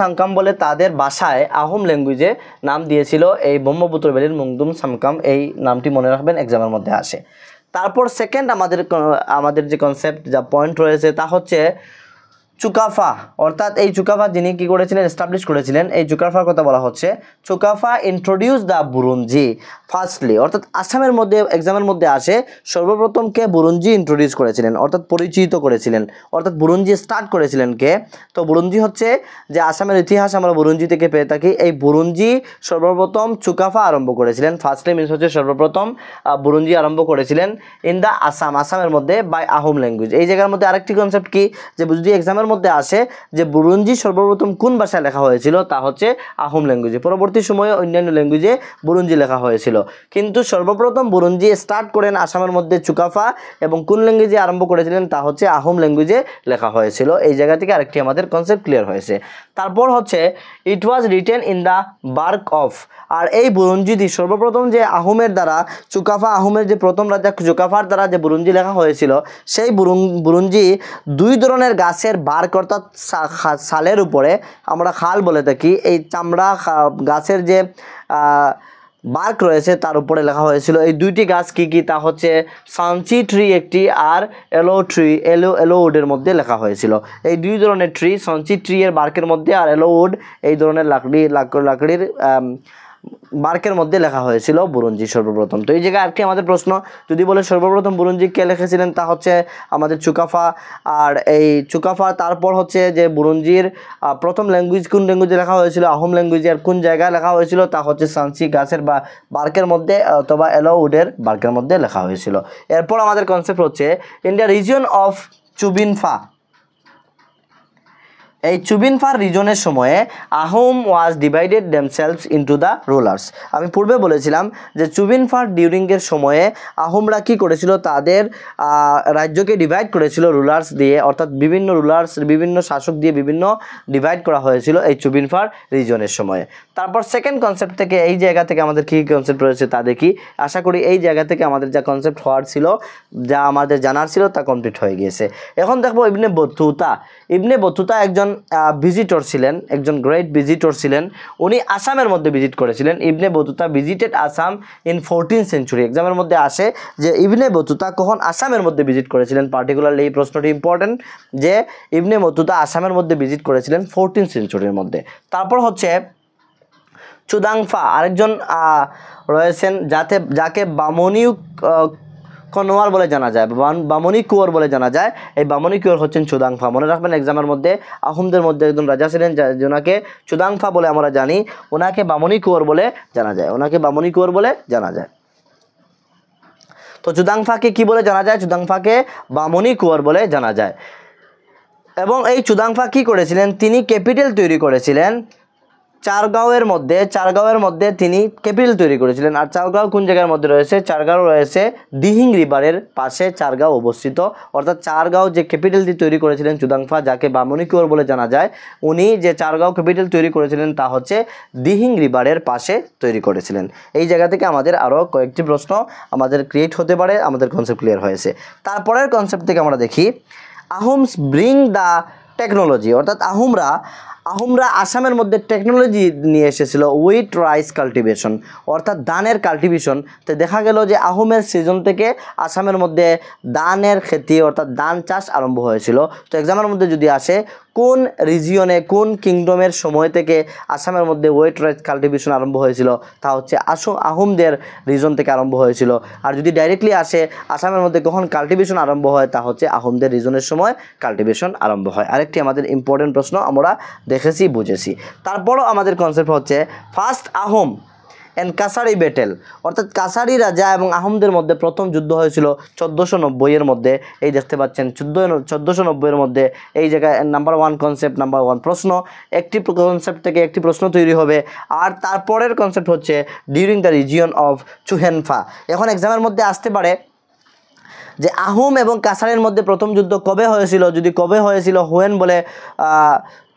সাংকাম বলে তাদের ভাষায় আহোম ল্যাঙ্গুয়েজে নাম দিয়েছিল এই ব্রহ্মপুত্র ভ্যালির মংদুম সাংকাম, এই নামটি মনে রাখবেন, এক্সামের মধ্যে আসে। তারপর সেকেন্ড আমাদের যে কনসেপ্ট, যা পয়েন্ট রয়েছে, তা হচ্ছে চুকাফা, অর্থাৎ এই চুকাফা যিনি কি করেছিলেন, এস্টাবলিশ করেছিলেন, এই চুকাফার কথা বলা হচ্ছে। চুকাফা ইন্ট্রোডিউস দ্য বুরুঞ্জি ফার্স্টলি, অর্থাৎ আসামের মধ্যে এক্সামের মধ্যে আসে সর্বপ্রথম কে বুরুঞ্জি ইন্ট্রোডিউস করেছিলেন, অর্থাৎ পরিচিত করেছিলেন, অর্থাৎ বুরুঞ্জি স্টার্ট করেছিলেন কে? তো বুরুঞ্জি হচ্ছে যে আসামের ইতিহাস আমরা বুরুঞ্জি থেকে পেয়ে থাকি, এই বুরুঞ্জি সর্বপ্রথম চুকাফা আরম্ভ করেছিলেন। ফার্স্টলি মিনস হচ্ছে সর্বপ্রথম বুরুঞ্জি আরম্ভ করেছিলেন ইন দ্য আসাম, আসামের মধ্যে বাই আহোম ল্যাঙ্গুয়েজ। এই জায়গার মধ্যে আরেকটি কনসেপ্ট কি, যে যদি এক্সামের মধ্যে আসে যে বুরুঞ্জি সর্বপ্রথম কোন ভাষায় লেখা হয়েছিল, তা হচ্ছে আহোম ল্যাঙ্গুয়েজে। পরবর্তী সময়ে অন্যান্য ল্যাঙ্গুয়েজে বুরুঞ্জি লেখা হয়েছিল, কিন্তু সর্বপ্রথম বুরুঞ্জি স্টার্ট করেন আসামের মধ্যে চুকাফা, এবং কোন ল্যাঙ্গুয়েজে আরম্ভ করেছিলেন, তা হচ্ছে আহোম ল্যাঙ্গুয়েজে লেখা হয়েছিল। এই জায়গা থেকে আরেকটি আমাদের কনসেপ্ট ক্লিয়ার হয়েছে। তারপর হচ্ছে it was written in the bark of, আর এই বুরুঞ্জিটি সর্বপ্রথম যে আহোমের দ্বারা চুকাফা, আহোমের যে প্রথম রাজা চুকাফার দ্বারা যে বুরুঞ্জি লেখা হয়েছিল, সেই বুরুঞ্জি দুই ধরনের গাছের বার্ক অর্থাৎ ছালের উপরে, আমরা খাল বলে থাকি, এই চামড়া গাছের যে বার্ক রয়েছে তার উপরে লেখা হয়েছিল। এই দুইটি গাছ কি কি, তা হচ্ছে সানচি ট্রি একটি, আর এলো ট্রি, এলোউডের মধ্যে লেখা হয়েছিল। এই দুই ধরনের ট্রি, সানচি ট্রি এর বার্কের মধ্যে আর এলোউড এই ধরনের লাকড়ির বার্কের মধ্যে লেখা হয়েছিল বুরুঞ্জি সর্বপ্রথম। তো এই জায়গায় আরেকটি আমাদের প্রশ্ন, যদি বলে সর্বপ্রথম বুরুঞ্জি কে লিখেছিলেন, তা হচ্ছে আমাদের চুকাফা। আর এই চুকাফা তারপর হচ্ছে যে বুরুঞ্জির প্রথম ল্যাঙ্গুয়েজ কোন ল্যাঙ্গুয়েজে লেখা হয়েছিল, আহোম ল্যাঙ্গুয়েজে, আর কোন জায়গায় লেখা হয়েছিল, তা হচ্ছে সানসি গাছের বা বার্কের মধ্যে অথবা এলোউডের বার্কের মধ্যে লেখা হয়েছিল। এরপর আমাদের কনসেপ্ট হচ্ছে in the region of Subinphaa, এই চুবিনফার রিজনের সময়ে আহোম ওয়াজ divided themselves into the rulers. আমি পূর্বে বলেছিলাম যে চুবিনফার ডিউরিংয়ের সময়ে আহোমরা কি করেছিল, তাদের রাজ্যকে ডিভাইড করেছিল রুলার্স দিয়ে, অর্থাৎ বিভিন্ন রুলার্স, বিভিন্ন শাসক দিয়ে বিভিন্ন ডিভাইড করা হয়েছিল এই চুবিনফার রিজনের সময়ে। তারপর সেকেন্ড কনসেপ্ট থেকে, এই জায়গা থেকে আমাদের কী কনসেপ্ট রয়েছে তা দেখি। আশা করি এই জায়গা থেকে আমাদের যা কনসেপ্ট হওয়ার ছিল, যা আমাদের জানার ছিল, তা কমপ্লিট হয়ে গিয়েছে। এখন দেখবো ইবনে বতুতা। ইবনে বতুতা একজন ভিজিটর ছিলেন, একজন গ্রেট ভিজিটর ছিলেন। উনি আসামের মধ্যে ভিজিট করেছিলেন। Ibn Battuta visited Assam in 14th century। এক্সামের মধ্যে আসে যে ইবনে বতুতা কখন আসামের মধ্যে ভিজিট করেছিলেন, পার্টিকুলারলি এই প্রশ্নটি ইম্পর্টেন্ট, যে ইবনে বতুতা আসামের মধ্যে ভিজিট করেছিলেন 14th centuryর মধ্যে। তারপর হচ্ছে চুদাংফা, আরেকজন রয়েছেন যাকে বামনী কনোয়ার বলে জানা যায়, বামনী কুঁয়র বলে জানা যায়। এই বামনী কুঁয়র হচ্ছেন চুদাংফা। মনে রাখবেন এক্সামের মধ্যে আহোমদের মধ্যে একজন রাজা ছিলেন যাকে চুদাংফা বলে আমরা জানি, ওনাকে বামনী কুঁয়র বলে জানা যায়, ওনাকে বামনী কুঁয়র বলে জানা যায়। তো চুদাংফাকে কি বলে জানা যায়? চুদাংফাকে বামনী কুঁয়র বলে জানা যায়। এবং এই চুদাংফা কি করেছিলেন, তিনি ক্যাপিটাল তৈরি করেছিলেন চারগাঁওয়ের মধ্যে তিনি ক্যাপিটাল তৈরি করেছিলেন। আর চারগাঁও কোন জায়গার মধ্যে রয়েছে? চারগাঁও রয়েছে দিহিং রিভারের পাশে চারগাঁও অবস্থিত। অর্থাৎ চারগাঁও যে ক্যাপিটালটি তৈরি করেছিলেন চুদাংফা, যাকে বামনী কুঁয়র বলে জানা যায়, উনি যে চারগাঁও ক্যাপিটাল তৈরি করেছিলেন তা হচ্ছে দিহিং রিভারের পাশে তৈরি করেছিলেন। এই জায়গা থেকে আমাদের আরও কয়েকটি প্রশ্ন আমাদের ক্রিয়েট হতে পারে, আমাদের কনসেপ্ট ক্লিয়ার হয়েছে। তারপরের কনসেপ্ট থেকে আমরা দেখি আহোমস ব্রিং দ্য টেকনোলজি, অর্থাৎ আহোমরা আসামের মধ্যে টেকনোলজি নিয়ে এসেছিল উইট রাইস কাল্টিভেশন, অর্থাৎ ধানের কাল্টিভেশন। তো দেখা গেল যে আহোমের সিজন থেকে আসামের মধ্যে ধানের খেতি অর্থাৎ ধান চাষ আরম্ভ হয়েছিল। তো এক্সামের মধ্যে যদি আসে কোন রিজিয়নে, কোন কিংডমের সময় থেকে আসামের মধ্যে ওয়েট রাইস কাল্টিভেশন আরম্ভ হয়েছিল, তা হচ্ছে আহোমদের রিজন থেকে আরম্ভ হয়েছিল। আর যদি ডাইরেক্টলি আসে আসামের মধ্যে কখন কাল্টিভেশন আরম্ভ হয়, তা হচ্ছে আহোমদের রিজনের সময় কাল্টিভেশন আরম্ভ হয়। আরেকটি আমাদের ইম্পর্টেন্ট প্রশ্ন আমরা দেখেছি, বুঝেছি। তারপরও আমাদের কনসেপ্ট হচ্ছে ফার্স্ট আহোম অ্যান্ড কাছারি ব্যাটেল, অর্থাৎ কাছারি রাজা এবং আহোমদের মধ্যে প্রথম যুদ্ধ হয়েছিল 1490 মধ্যে। এই দেখতে পাচ্ছেন 1490 মধ্যে। এই জায়গায় নাম্বার 1 কনসেপ্ট, নাম্বার 1 প্রশ্ন, একটি কনসেপ্ট থেকে একটি প্রশ্ন তৈরি হবে। আর তারপরের কনসেপ্ট হচ্ছে ডিউরিং দ্য রিজিয়ন অফ চুহেনফা। এখন এক্সামের মধ্যে আসতে পারে যে আহোম এবং কাছারির মধ্যে প্রথম যুদ্ধ কবে হয়েছিল। যদি কবে হয়েছিল হুয়েন বলে,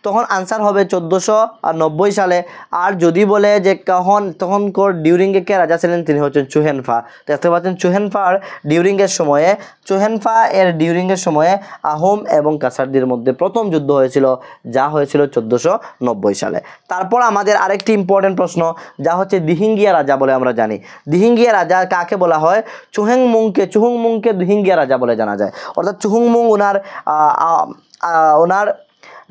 তখন আনসার হবে 1490 সালে। আর যদি বলে যে তখনকার ডিউরিংয়ে কে রাজা ছিলেন, তিনি হচ্ছেন চুহেনফা। দেখতে পাচ্ছেন চুহেনফার ডিউরিংয়ের সময়ে আহোম এবং কাছারদের মধ্যে প্রথম যুদ্ধ হয়েছিল, যা হয়েছিল 1490 সালে। তারপর আমাদের আরেকটি ইম্পর্টেন্ট প্রশ্ন, যা হচ্ছে দিহিঙ্গিয়া রাজা বলে আমরা জানি। দিহিঙ্গিয়া রাজা কাকে বলা হয়? চুহুংমুংকে দিহিঙ্গিয়া রাজা বলে জানা যায়। অর্থাৎ চুহুংমুং ওনার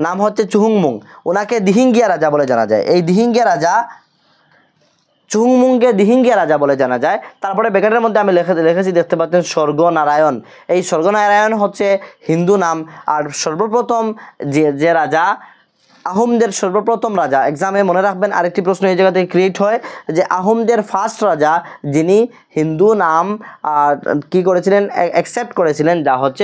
নাম হচ্ছে চুহুংমুং, ওনাকে দিহিঙ্গিয়া রাজা বলে জানা যায়। এই দিহিঙ্গিয়া রাজা চুহুংমুংকে দিহিঙ্গিয়া রাজা বলে জানা যায়। তারপরে ব্র্যাকেটের মধ্যে আমি লিখেছি দেখতে পাচ্ছেন স্বর্গনারায়ণ। এই স্বর্গনারায়ণ হচ্ছে হিন্দু নাম। আর সর্বপ্রথম যে রাজা, আহোমদের সর্বপ্রথম রাজা, এক্সামে মনে রাখবেন আরেকটি প্রশ্ন এই জায়গা থেকে ক্রিয়েট হয় যে আহোমদের ফার্স্ট রাজা যিনি হিন্দু নাম কি করেছিলেন, অ্যাকসেপ্ট করেছিলেন, যা হচ্ছে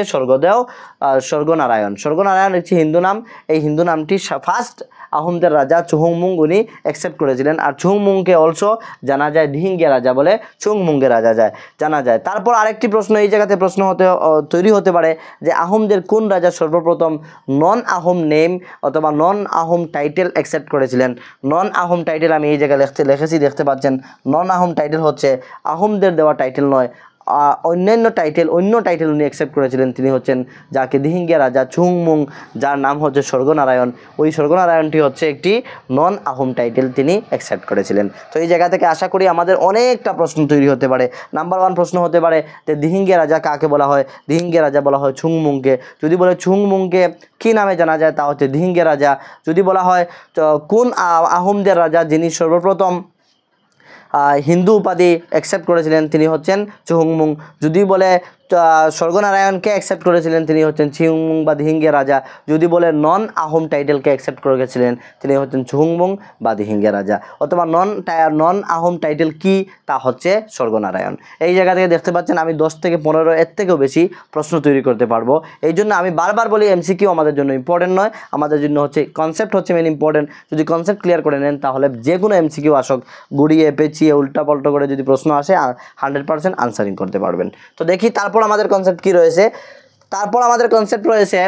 স্বর্গনারায়ণ। স্বর্গনারায়ণ হচ্ছে হিন্দু নাম। এই হিন্দু নামটি ফার্স্ট আহোমদের রাজা চুহুংমুং উনি অ্যাকসেপ্ট করেছিলেন। আর চুহুংমুংকে অলসো জানা যায় দিহিঙ্গিয়া রাজা বলে, চুহুংমুংকে রাজা জানা যায়। তারপর আরেকটি প্রশ্ন এই জায়গাতে তৈরি হতে পারে যে আহোমদের কোন রাজা সর্বপ্রথম নন আহোম নেম অথবা নন আহোম টাইটেল অ্যাকসেপ্ট করেছিলেন। নন আহোম টাইটেল আমি এই জায়গায় লিখেছি দেখতে পাচ্ছেন। নন আহোম টাইটেল হচ্ছে আহোমদের দেওয়া টাইটেল নয়, অন্য টাইটেল উনি অ্যাকসেপ্ট করেছিলেন। তিনি হচ্ছেন যাকে দিহিঙ্গিয়া রাজা চুহুংমুং, যার নাম হচ্ছে স্বর্গনারায়ণ। ওই স্বর্গনারায়ণটি হচ্ছে একটি নন আহোম টাইটেল, তিনি অ্যাকসেপ্ট করেছিলেন। তো এই জায়গা থেকে আশা করি আমাদের অনেকটা প্রশ্ন তৈরি হতে পারে। নাম্বার 1 প্রশ্ন হতে পারে যে দিহিঙ্গিয়া রাজা কাকে বলা হয়। দিহিঙ্গিয়া রাজা বলা হয় চুহুংমুংকে। যদি বলে চুহুংমুংকে কী নামে জানা যায়, তা হচ্ছে দিহিঙ্গিয়া রাজা। যদি বলা হয় কোন আহোমদের রাজা যিনি সর্বপ্রথম হিন্দু উপাধি অ্যাকসেপ্ট করেছিলেন, তিনি হচ্ছেন চুহুংমুং। যদি বলে স্বর্গনারায়ণকে অ্যাকসেপ্ট করেছিলেন, তিনি হচ্ছেন চুহুংমুং বা দিহিঙ্গিয়া রাজা। যদি বলে নন আহোম টাইটেলকে অ্যাকসেপ্ট করেছিলেন, তিনি হচ্ছেন চুহুংমুং বা দিহিঙ্গিয়া রাজা। অথবা নন আহোম টাইটেল কি, তা হচ্ছে স্বর্গনারায়ণ। এই জায়গা থেকে দেখতে পাচ্ছেন আমি 10 থেকে 15 এর থেকেও বেশি প্রশ্ন তৈরি করতে পারবো। এই জন্য আমি বারবার বলি এমসিকিউ আমাদের জন্য ইম্পর্টেন্ট নয়, আমাদের জন্য হচ্ছে কনসেপ্ট হচ্ছে মেন ইম্পর্টেন্ট। যদি কনসেপ্ট ক্লিয়ার করে নেন তাহলে যে কোনো এমসিকিউ আসুক, গুড়িয়ে পেঁচিয়ে উল্টাপাল্টা করে যদি প্রশ্ন আসে 100% আনসারিং করতে পারবেন। তো দেখি তারপর আমাদের কনসেপ্ট কি রয়েছে। তারপর আমাদের কনসেপ্ট রয়েছে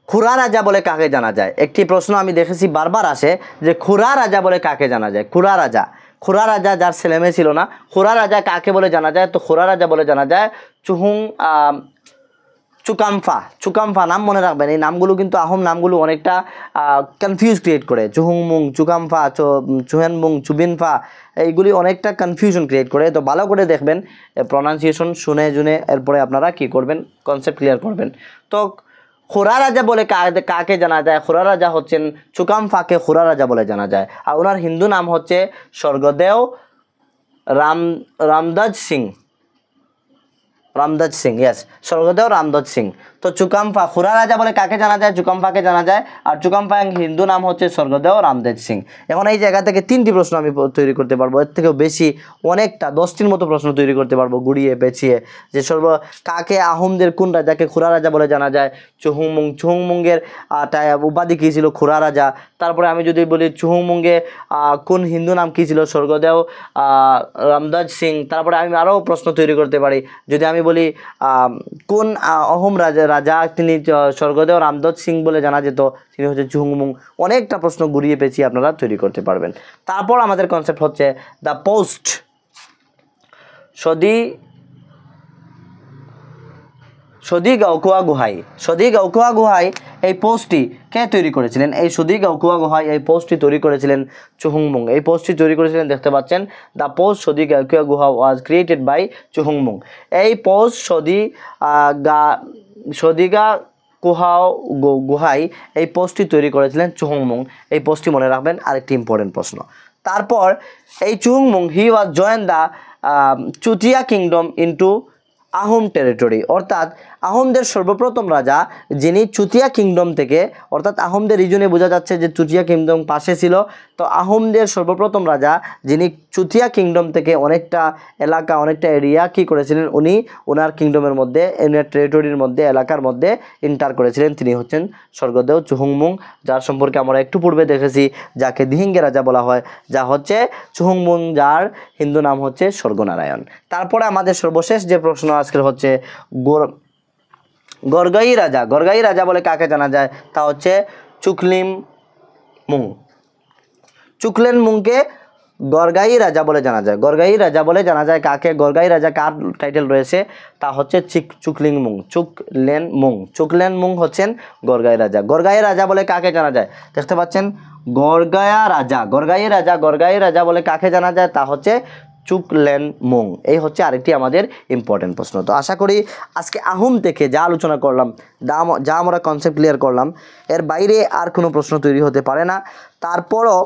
খুরা রাজা বলে কাকে জানা যায়। একটি প্রশ্ন আমি দেখেছি বারবার আসে যে খুরা রাজা বলে কাকে জানা যায়। খুরা রাজা যার ছেলেমেয়ে ছিল না, খুরা রাজা কাকে বলে জানা যায়। তো খুরা রাজা বলে জানা যায় চুকাম্ফা নাম মনে রাখবেন। এই নামগুলো কিন্তু আহোম নামগুলো অনেকটা কনফিউজ ক্রিয়েট করে। চুহুংমুং, চুকাম্ফা, চুহেনমুং, চুবিনফা, এইগুলি অনেকটা কনফিউশন ক্রিয়েট করে। তো ভালো করে দেখবেন, প্রনাউন্সিয়েশন শুনে এরপরে আপনারা কি করবেন, কনসেপ্ট ক্লিয়ার করবেন। তো খুরা রাজা বলে কাকে জানা যায়। খুরা রাজা হচ্ছেন চুকাম্ফাকে খুরা রাজা বলে জানা যায়। আর ওনার হিন্দু নাম হচ্ছে স্বর্গদেও রামদাস সিং, ইয়েস, স্বর্গদেও রামদাস সিং। তো চুকাম্ফা, খুরা রাজা বলে কাকে জানা যায়, চুকাম্ফাকে জানা যায়। আর চুকাম্ফা হিন্দু নাম হচ্ছে স্বর্গদেও রামদাস সিং। এখন এই জায়গা থেকে 3টি প্রশ্ন আমি তৈরি করতে পারবো, এর থেকেও বেশি অনেকটা 10টির মতো প্রশ্ন তৈরি করতে পারবো গুড়িয়ে পেঁচিয়ে। যে কাকে আহোমদের কোন রাজাকে খুরা রাজা বলে জানা যায়। চুহুংমুংয়ের উপাধি কী ছিল, খুরা রাজা। তারপরে আমি যদি বলি চুহুংমুংয়ে কোন হিন্দু নাম কী ছিল, স্বর্গদেও রামদাস সিং। তারপরে আমি আরও প্রশ্ন তৈরি করতে পারি, যদি আমি বলি কোন আহোম রাজা তিনি স্বর্গদেও রামদাস সিং বলে জানা যেত, তিনি হচ্ছে চুহুংমুং। অনেকটা প্রশ্ন ঘুরিয়ে পেঁচিয়ে আপনারা তৈরি করতে পারবেন। তারপর আমাদের কনসেপ্ট হচ্ছে দ্য পোস্ট। সদি গাওকুয়া গুহাই এই পোস্টটি কে তৈরি করেছিলেন। এই সদি গাওকুয়া গুহাই এই পোস্টটি তৈরি করেছিলেন চুহুংমুং। এই পোস্টটি তৈরি করেছিলেন দেখতে পাচ্ছেন, দ্য পোস্ট সদি গাওকুয়া গুহা ওয়াজ ক্রিয়েটেড বাই চুহুংমুং। এই পোস্ট সদিগা গুহাই এই পোস্টটি তৈরি করেছিলেন চুহুংমুং। এই পোস্টটি মনে রাখবেন, আরেকটি ইম্পর্টেন্ট প্রশ্ন। তারপর এই চুহুংমুং হি ওয়াজ join the Chutia kingdom into Ahom territory, অর্থাৎ আহোমদের সর্বপ্রথম রাজা যিনি চুতিয়া কিংডম থেকে, অর্থাৎ আহোমদের রিজনে বোঝা যাচ্ছে যে চুতিয়া কিংডম পাশে ছিল। তো আহোমদের সর্বপ্রথম রাজা যিনি চুতিয়া কিংডম থেকে অনেকটা এলাকা, অনেকটা এরিয়া কী করেছিলেন, উনি ওনার কিংডমের মধ্যে, ওনার টেরিটরির মধ্যে, এলাকার মধ্যে ইন্টার করেছিলেন। তিনি হচ্ছেন স্বর্গদেও চুহুংমুং, যার সম্পর্কে আমরা একটু পূর্বে দেখেছি, যাকে দিহিঙ্গিয়া রাজা বলা হয়, যা হচ্ছে চুহুংমুং, যার হিন্দু নাম হচ্ছে স্বর্গনারায়ণ। তারপরে আমাদের সর্বশেষ যে প্রশ্ন আজকের হচ্ছে গরগাই রাজা বলে কাকে জানা যায়, তা হচ্ছে চুকলেনমুংকে গরগাই রাজা বলে জানা যায়। গরগাই রাজা বলে জানা যায় কাকে, গরগাই রাজা কার টাইটেল রয়েছে, তা হচ্ছে চুকলেনমুং হচ্ছেন গরগাই রাজা। গরগাই রাজা বলে কাকে জানা যায়, দেখতে পাচ্ছেন গরগাই রাজা বলে কাকে জানা যায়, তা হচ্ছে চুকলেনমুং। এই হচ্ছে আরেকটি আমাদের ইম্পর্টেন্ট প্রশ্ন। তো আশা করি আজকে আহোম থেকে যা আলোচনা করলাম, যা আমরা কনসেপ্ট ক্লিয়ার করলাম, এর বাইরে আর কোনো প্রশ্ন তৈরি হতে পারে না। তারপরও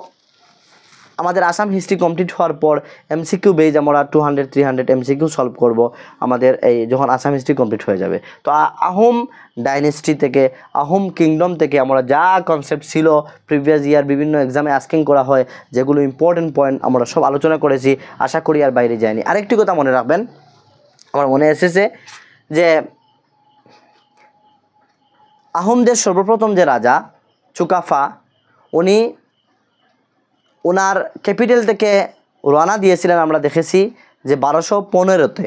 আমাদের আসাম হিস্ট্রি কমপ্লিট হওয়ার পর এমসিকিউ বেজ আমরা 200-300 এমসিকিউ সলভ করব আমাদের এই যখন আসাম হিস্ট্রি কমপ্লিট হয়ে যাবে। তো আহোম ডাইনেস্টি থেকে, আহোম কিংডম থেকে আমরা যা কনসেপ্ট ছিল প্রিভিয়াস ইয়ার বিভিন্ন এক্সামে আস্কিং করা হয়, যেগুলো ইম্পর্টেন্ট পয়েন্ট আমরা সব আলোচনা করেছি, আশা করি আর বাইরে যায়নি। আরেকটি কথা মনে রাখবেন, আমার মনে এসেছে যে আহোমদের সর্বপ্রথম যে রাজা চুকাফা, উনি ওনার ক্যাপিটাল থেকে রওনা দিয়েছিলেন আমরা দেখেছি যে 1215-তে,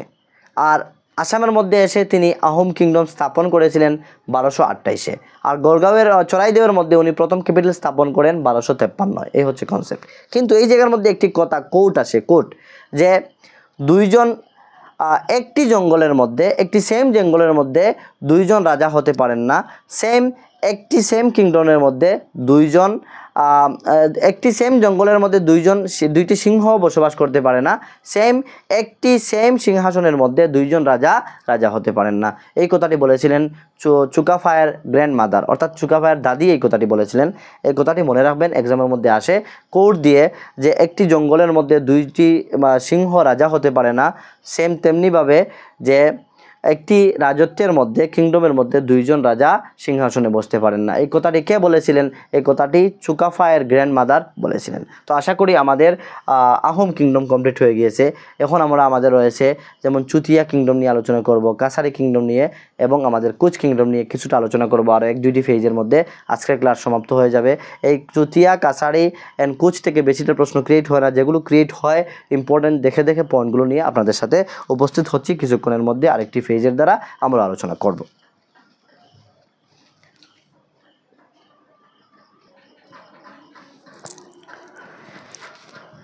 আর আসামের মধ্যে এসে তিনি আহোম কিংডম স্থাপন করেছিলেন 1228-এ, আর গড়গাঁওয়ের চড়াইদেওয়ের মধ্যে উনি প্রথম ক্যাপিটাল স্থাপন করেন 1253। এই হচ্ছে কনসেপ্ট। কিন্তু এই জায়গার মধ্যে একটি কথা কোট আসে, কোট, যে দুইজন একটি জঙ্গলের মধ্যে, একটি সেম জঙ্গলের মধ্যে দুইজন রাজা হতে পারেন না। একটি সেম কিংডমের মধ্যে দুইজন, একটি সেম জঙ্গলের মধ্যে দুইটি সিংহ বসবাস করতে পারে না। একটি সেম সিংহাসনের মধ্যে দুইজন রাজা হতে পারেন না। এই কথাটি বলেছিলেন চুকাফায়ের গ্র্যান্ডমাদার, অর্থাৎ চুকাফায়ের দাদি এই কথাটি বলেছিলেন। এই কথাটি মনে রাখবেন, এক্সামের মধ্যে আসে কোড দিয়ে যে একটি জঙ্গলের মধ্যে দুইটি সিংহ রাজা হতে পারে না, তেমনিভাবে যে একটি রাজত্বের মধ্যে, কিংডমের মধ্যে দুইজন রাজা সিংহাসনে বসতে পারেন না। এই কথাটি কে বলেছিলেন? এই কথাটি চুকাফায়ের গ্র্যান্ডমাদার বলেছিলেন। তো আশা করি আমাদের আহোম কিংডম কমপ্লিট হয়ে গিয়েছে। এখন আমাদের রয়েছে যেমন চুতিয়া কিংডম নিয়ে আলোচনা করব, কাছারি কিংডম নিয়ে এবং আমাদের কুচ কিংডম নিয়ে কিছুটা আলোচনা করব। আর 1-2টি ফেজের মধ্যে আজকের ক্লাস সমাপ্ত হয়ে যাবে। এই চুতিয়া, কাছারি অ্যান্ড কুচ থেকে বেশিটা প্রশ্ন ক্রিয়েট হয় না, যেগুলো ক্রিয়েট হয় ইম্পর্টেন্ট দেখে পয়েন্টগুলো নিয়ে আপনাদের সাথে উপস্থিত হচ্ছি কিছুক্ষণের মধ্যে আরেকটি ফেজের দ্বারা আমরা আলোচনা করব।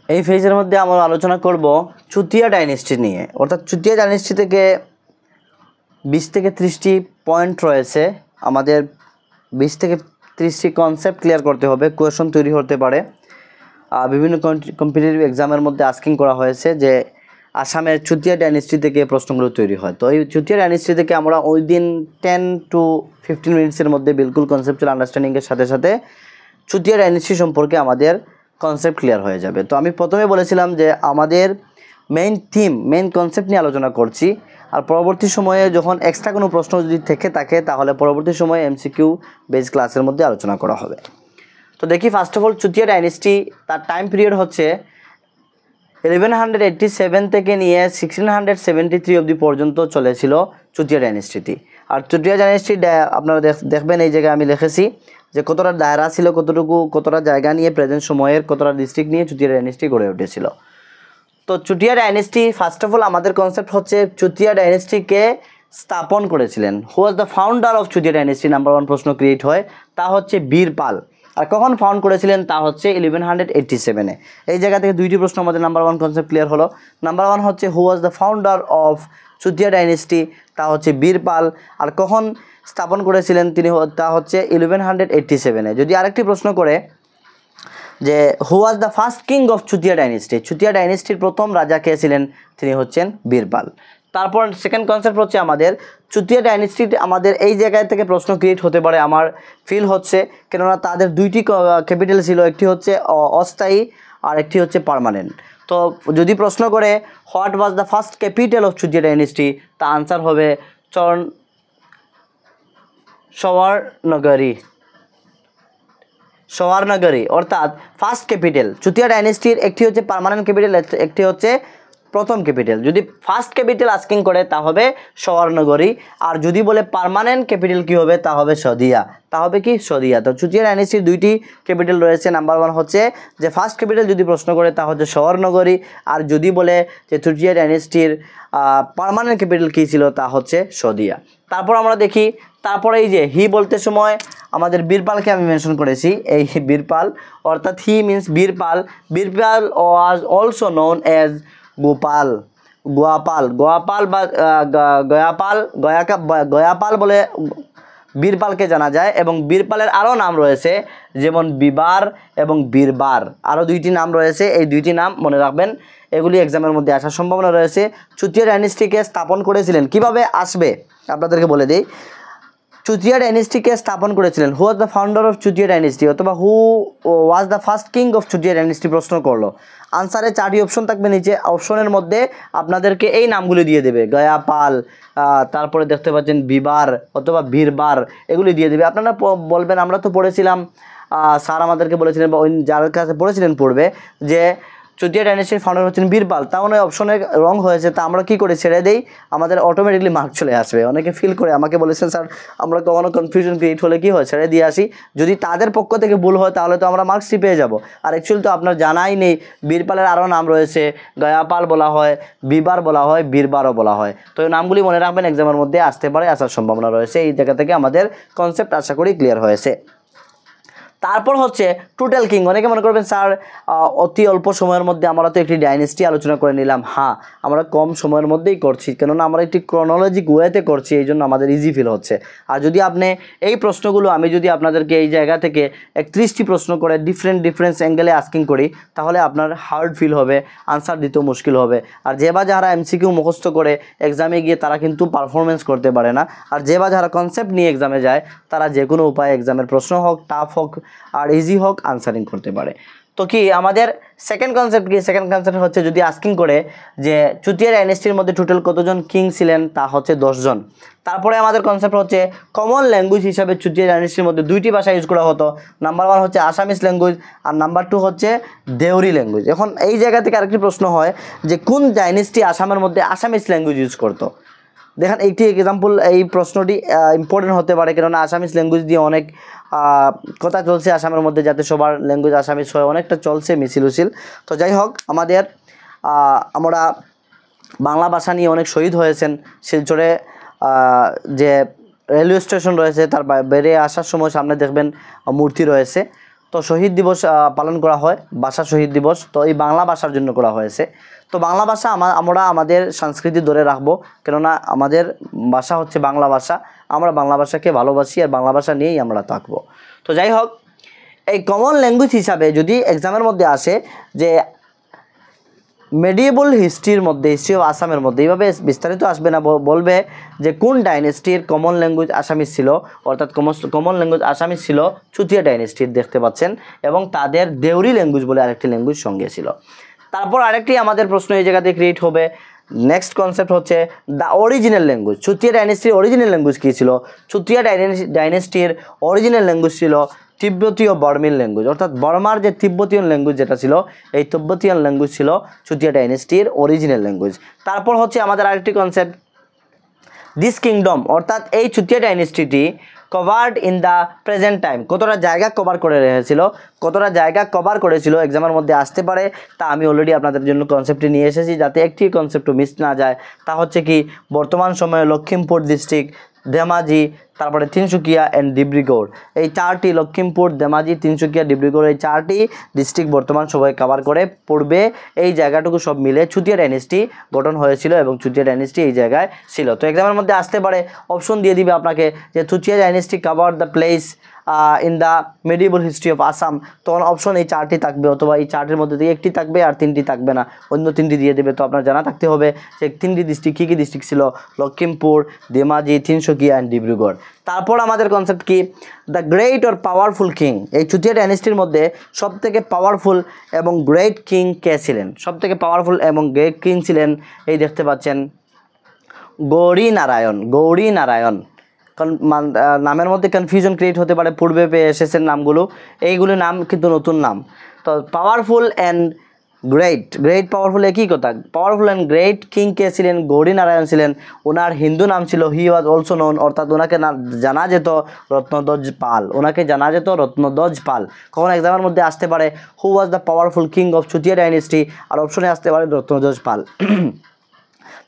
এই ফেজের মধ্যে আমরা আলোচনা করব চুতিয়া ডাইনেস্টি নিয়ে, অর্থাৎ চুতিয়া ডাইনেস্টি থেকে 20-30টি পয়েন্ট রয়েছে। আমাদের 20-30টি কনসেপ্ট ক্লিয়ার করতে হবে, কোয়েশন তৈরি হতে পারে। বিভিন্ন কম্পিটিটিভ এক্সামের মধ্যে আস্কিং করা হয়েছে যে আসামের চুতিয়া ডাইনেস্টি থেকে প্রশ্নগুলো তৈরি হয়। তো এই চুতিয়া ডাইনেস্টি থেকে আমরা ওই দিন 10-15 মিনিটসের মধ্যে বিলকুল কনসেপ্টুয়াল আন্ডারস্ট্যান্ডিংয়ের সাথে সাথে চুতিয়া ডাইনেস্টি সম্পর্কে আমাদের কনসেপ্ট ক্লিয়ার হয়ে যাবে। তো আমি প্রথমে বলেছিলাম যে আমাদের মেইন কনসেপ্ট নিয়ে আলোচনা করছি, আর পরবর্তী সময়ে যখন এক্সট্রা কোনো প্রশ্ন যদি থেকে থাকে তাহলে পরবর্তী সময়ে এমসিকিউ বেস ক্লাসের মধ্যে আলোচনা করা হবে। তো দেখি first of all Chutia dynasty, তার টাইম পিরিয়ড হচ্ছে 1187 থেকে নিয়ে 1673 অবধি পর্যন্ত চলেছিল চুতিয়া ডাইনেস্টিটি। আর চুতিয়া ডাইনেস্টি আপনারা দেখবেন এই জায়গায় আমি লিখেছি যে কতটা দায়রা ছিল, কতটা জায়গা নিয়ে, প্রেজেন্ট সময়ের কতটা ডিস্ট্রিক্ট নিয়ে চুতিয়া ডাইনেস্টি গড়ে উঠেছিল। তো Chutia dynasty first of all আমাদের কনসেপ্ট হচ্ছে চুতিয়া ডাইনেস্টিকে স্থাপন করেছিলেন। Who was the founder of Chutiya dynasty? Number 1 প্রশ্ন ক্রিয়েট হয়, তা হচ্ছে বীরপাল। আর কখন ফাউন্ড করেছিলেন? তা হচ্ছে 1187-এ। এই জায়গা থেকে 2টি প্রশ্ন আমাদের নাম্বার 1 কনসেপ্ট ক্লিয়ার হলো। নাম্বার 1 হচ্ছে হু was the founder of Chutiya dynasty? তা হচ্ছে বীরপাল। আর কখন স্থাপন করেছিলেন তিনি? তা হচ্ছে 1187-এ। যদি আরেকটি প্রশ্ন করে যে who was the first king of Chutiya dynasty? Chutiya ডাইনেস্টির প্রথম রাজা কে ছিলেন? তিনি হচ্ছেন বীরপাল। তারপর সেকেন্ড কনসেপ্ট হচ্ছে আমাদের চুতিয়া ডাইনেস্টি, আমাদের এই জায়গায় থেকে প্রশ্ন ক্রিয়েট হতে পারে আমার ফিল হচ্ছে, কেননা তাদের 2টি ক্যাপিটাল ছিল, একটি হচ্ছে অস্থায়ী আর একটি হচ্ছে পার্মানেন্ট। তো যদি প্রশ্ন করে what was the first capital of Chutiya dynasty, তা আনসার হবে সওয়ারনগরী, অর্থাৎ ফার্স্ট ক্যাপিটাল। চুতিয়া ডাইনেস্টির একটি হচ্ছে পার্মানেন্ট ক্যাপিটাল, একটি হচ্ছে প্রথম ক্যাপিটাল। যদি ফার্স্ট ক্যাপিটাল আস্কিং করে তা হবে সওয়ারনগরী, আর যদি বলে পার্মানেন্ট ক্যাপিটাল কি হবে, তা হবে সদিয়া। তো চুতিয়া ডাইনেস্টির 2টি ক্যাপিটাল রয়েছে। নাম্বার 1 হচ্ছে যে ফার্স্ট ক্যাপিটাল যদি প্রশ্ন করে তা হচ্ছে সওয়ারনগরী, আর যদি বলে যে চুতিয়া ডাইনেস্টির পার্মানেন্ট ক্যাপিটাল কী ছিল, তা হচ্ছে সদিয়া। তারপর আমরা দেখি, তারপরে এই যে হি বলতে সময় আমাদের বীরপালকে আমি মেনশন করেছি। এই বীরপাল অর্থাৎ he means Birpal was also known as Gopal বা গয়াপাল বলে বীরপালকে জানা যায় এবং বীরপালের আরও নাম রয়েছে, যেমন বিবার এবং বীরবার, আরও দুইটি নাম রয়েছে। এই দুইটি নাম মনে রাখবেন, এগুলি এক্সামের মধ্যে আসার সম্ভাবনা রয়েছে। চুতিয়া ডাইনেস্টিকে স্থাপন করেছিলেন, কিভাবে আসবে আপনাদেরকে বলে দিই। চুতিয়া ডাইনেস্টিকে স্থাপন করেছিলেন, who was the founder of Chutiya dynasty, অথবা who was the first king of Chutiya dynasty প্রশ্ন করলো। আনসারে 4টি অপশন থাকবে নিচে, অপশনের মধ্যে আপনাদেরকে এই নামগুলি দিয়ে দেবে, গয়াপাল, তারপরে দেখতে পাচ্ছেন বিবার অথবা বীরবার, এগুলি দিয়ে দেবে। আপনারা বলবেন আমরা তো পড়েছিলাম, স্যার আমাদেরকে বলেছিলেন বা যার কাছে পড়েছিলেন পূর্বে, যে চুতিয়া ডাইনেস্টির ফাউন্ডার হচ্ছেন বীরপাল, তা মানে অপশনে রং হয়েছে, তা আমরা কী করে ছেড়ে দেই, আমাদের অটোমেটিকলি মার্ক চলে আসবে। অনেকে ফিল করে আমাকে বলেছেন স্যার আমরা কখনো কনফিউশন ক্রিয়েট হলে কী হয় ছেড়ে দিয়ে আসি, যদি তাদের পক্ষ থেকে ভুল হয় তাহলে তো আমরা মার্কসটি পেয়ে যাব। আর অ্যাকচুয়ালি তো আপনার জানাই নেই, বীরপালের আরও নাম রয়েছে, গয়াপাল বলা হয়, বিবার বলা হয়, বীরবারও বলা হয়। তো এই নামগুলি মনে রাখবেন, এক্সামের মধ্যে আসতে পারে, আসার সম্ভাবনা রয়েছে। এই জায়গা থেকে আমাদের কনসেপ্ট আশা করি ক্লিয়ার হয়েছে। তারপর হচ্ছে টোটাল কিং। অনেকে মনে করবেন স্যার অতি অল্প সময়ের মধ্যে আমরা তো একটি ডাইনেস্টি আলোচনা করে নিলাম। হ্যাঁ, আমরা কম সময়ের মধ্যেই করছি, কেননা আমরা একটি ক্রনোলজিক ওয়েতে করছি, এই জন্য আমাদের ইজি ফিল হচ্ছে। আর যদি আপনি এই প্রশ্নগুলো আমি যদি আপনাদেরকে এই জায়গা থেকে 31টি প্রশ্ন করে ডিফারেন্ট অ্যাঙ্গেলে আস্কিং করি, তাহলে আপনার হার্ড ফিল হবে, আনসার দিতেও মুশকিল হবে। আর যে বা যারা এমসিকিউ মুখস্থ করে এক্সামে গিয়ে তারা কিন্তু পারফরমেন্স করতে পারে না। আর যে বা যারা কনসেপ্ট নিয়ে এক্সামে যায়, তারা যে কোনো উপায়ে এক্সামের প্রশ্ন হোক, টাফ হোক আর ইজি হোক, আনসারিং করতে পারে। তো কি আমাদের সেকেন্ড কনসেপ্ট কি? সেকেন্ড কনসেপ্ট হচ্ছে যদি আস্কিং করে যে চুতিয়া ডাইনেস্টির মধ্যে টোটাল কতজন কিং ছিলেন, তা হচ্ছে 10 জন। তারপরে আমাদের কনসেপ্ট হচ্ছে কমন ল্যাঙ্গুয়েজ হিসাবে চুতিয়া ডাইনেস্টির মধ্যে 2টি ভাষা ইউজ করা হতো। নাম্বার 1 হচ্ছে আসামিস ল্যাঙ্গুয়েজ, আর নাম্বার 2 হচ্ছে দেউরি ল্যাঙ্গুয়েজ। এখন এই জায়গা থেকে আরেকটি প্রশ্ন হয় যে কোন ডাইনেস্টি আসামের মধ্যে আসামিস ল্যাঙ্গুয়েজ ইউজ করতো। দেখেন এইটি এক্সাম্পল, এই প্রশ্নটি ইম্পর্টেন্ট হতে পারে, কেননা আসামিস ল্যাঙ্গুয়েজ দিয়ে অনেক কথা চলছে আসামের মধ্যে, যাতে সবার ল্যাঙ্গুয়েজ আসামিস হয়, অনেকটা চলছে মিছিল উছিল। তো যাই হোক, আমরা বাংলা ভাষা নিয়ে অনেক শহীদ হয়েছেন। শিলচরে যে রেলওয়ে স্টেশন রয়েছে, তার বেরিয়ে আসার সময় সামনে দেখবেন মূর্তি রয়েছে। তো শহীদ দিবস পালন করা হয়, ভাষা শহীদ দিবস, তো এই বাংলা ভাষার জন্য করা হয়েছে। তো বাংলা ভাষা আমরা আমাদের সংস্কৃতি ধরে রাখবো, কেননা আমাদের ভাষা হচ্ছে বাংলা ভাষা। আমরা বাংলা ভাষাকে ভালোবাসি আর বাংলা ভাষা নিয়েই আমরা থাকবো। তো যাই হোক, এই কমন ল্যাঙ্গুয়েজ হিসাবে যদি এক্সামের মধ্যে আসে যে মেডিয়েবল হিস্ট্রির মধ্যে, হিস্ট্রি অফ আসামের মধ্যে, এইভাবে বিস্তারিত আসবে না, বলবে যে কোন ডাইনেস্টির কমন ল্যাঙ্গুয়েজ আসামিস ছিল, অর্থাৎ কমন ল্যাঙ্গুয়েজ আসামিস ছিল চুতিয়া ডাইনেস্টির, দেখতে পাচ্ছেন, এবং তাদের দেউরি ল্যাঙ্গুয়েজ বলে আরেকটি ল্যাঙ্গুয়েজ সঙ্গে ছিল। তারপর আরেকটি আমাদের প্রশ্ন এই জায়গাতে ক্রিয়েট হবে। নেক্সট কনসেপ্ট হচ্ছে the original language. Chutia ডাইনেস্টির original language কী ছিল? চুতিয়া ডাইনেস্টির অরিজিনাল ল্যাঙ্গুয়েজ ছিল তিব্বতীয় বর্মিন ল্যাঙ্গুয়েজ, অর্থাৎ বর্মার যে তিব্বতীয় ল্যাঙ্গুয়েজ যেটা ছিল, এই তিব্বতীয় ল্যাঙ্গুয়েজ ছিল চুতিয়া ডাইনেস্টির অরিজিনাল ল্যাঙ্গুয়েজ। তারপর হচ্ছে আমাদের আরেকটি কনসেপ্ট দিস কিংডম, অর্থাৎ এই চুতিয়া ডাইনেস্টিটি covered in the present time, কতটা জায়গা কভার করে রেখেছিল, কতটা জায়গা কভার করেছিল, এক্সামের মধ্যে আসতে পারে। তা আমি অলরেডি আপনাদের জন্য কনসেপ্টটি নিয়ে এসেছি, যাতে একটি কনসেপ্টও মিস না যায়। তা হচ্ছে কি, বর্তমান সময়ে লখিমপুর ডিস্ট্রিক্ট, ধেমাজি, তারপরে তিনসুকিয়া অ্যান্ড ডিব্রুগড়, এই 4টি, লখিমপুর, ধেমাজি, তিনসুকিয়া, ডিব্রুগড়, এই 4টি ডিস্ট্রিক্ট বর্তমান সময়ে কভার করে। পূর্বে এই জায়গাটুকু সব মিলে চুতিয়া ডাইনেস্টি গঠন হয়েছিল এবং চুতিয়া ডাইনেস্টি এই জায়গায় ছিল। তো এক্সামের মধ্যে আসতে পারে, অপশন দিয়ে দিবে আপনাকে যে Chutia dynasty cover the place in the medieval history of Assam. তখন অপশন এই 4টি থাকবে, অথবা এই 4টির মধ্যে দিয়ে একটি থাকবে আর 3টি থাকবে না, অন্য 3টি দিয়ে দেবে। তো আপনার জানা থাকতে হবে যে 3টি ডিস্ট্রিক্ট কী কী ডিস্ট্রিক্ট ছিল, লখিমপুর, ধেমাজি, তিনসুকিয়া অ্যান্ড ডিব্রুগড়। তারপর আমাদের কনসেপ্ট কি, the great or powerful king. এই চুতিয়া ডাইনেস্টির মধ্যে সবথেকে পাওয়ারফুল এবং গ্রেট কিং কে ছিলেন? সবথেকে পাওয়ারফুল এবং গ্রেট কিং ছিলেন, এই দেখতে পাচ্ছেন, গৌরী নারায়ণ। নামের মধ্যে কনফিউশন ক্রিয়েট হতে পারে, পূর্বে পেয়ে এসেছেন নামগুলো, এইগুলো নাম কিন্তু নতুন নাম। তো পাওয়ারফুল অ্যান্ড গ্রেট পাওয়ারফুল একই কথা। পাওয়ারফুল অ্যান্ড গ্রেট কিং কে ছিলেন? গৌরী নারায়ণ ছিলেন। ওনার হিন্দু নাম ছিল হি ওয়াজ অলসো নোন, অর্থাৎ ওনাকে জানা যেত রত্নধ্বজ পাল। কখন এক্সামের মধ্যে আসতে পারে who was the powerful king of Chutiya dynasty, আর অপশনে আসতে পারে রত্নধ্বজ পাল।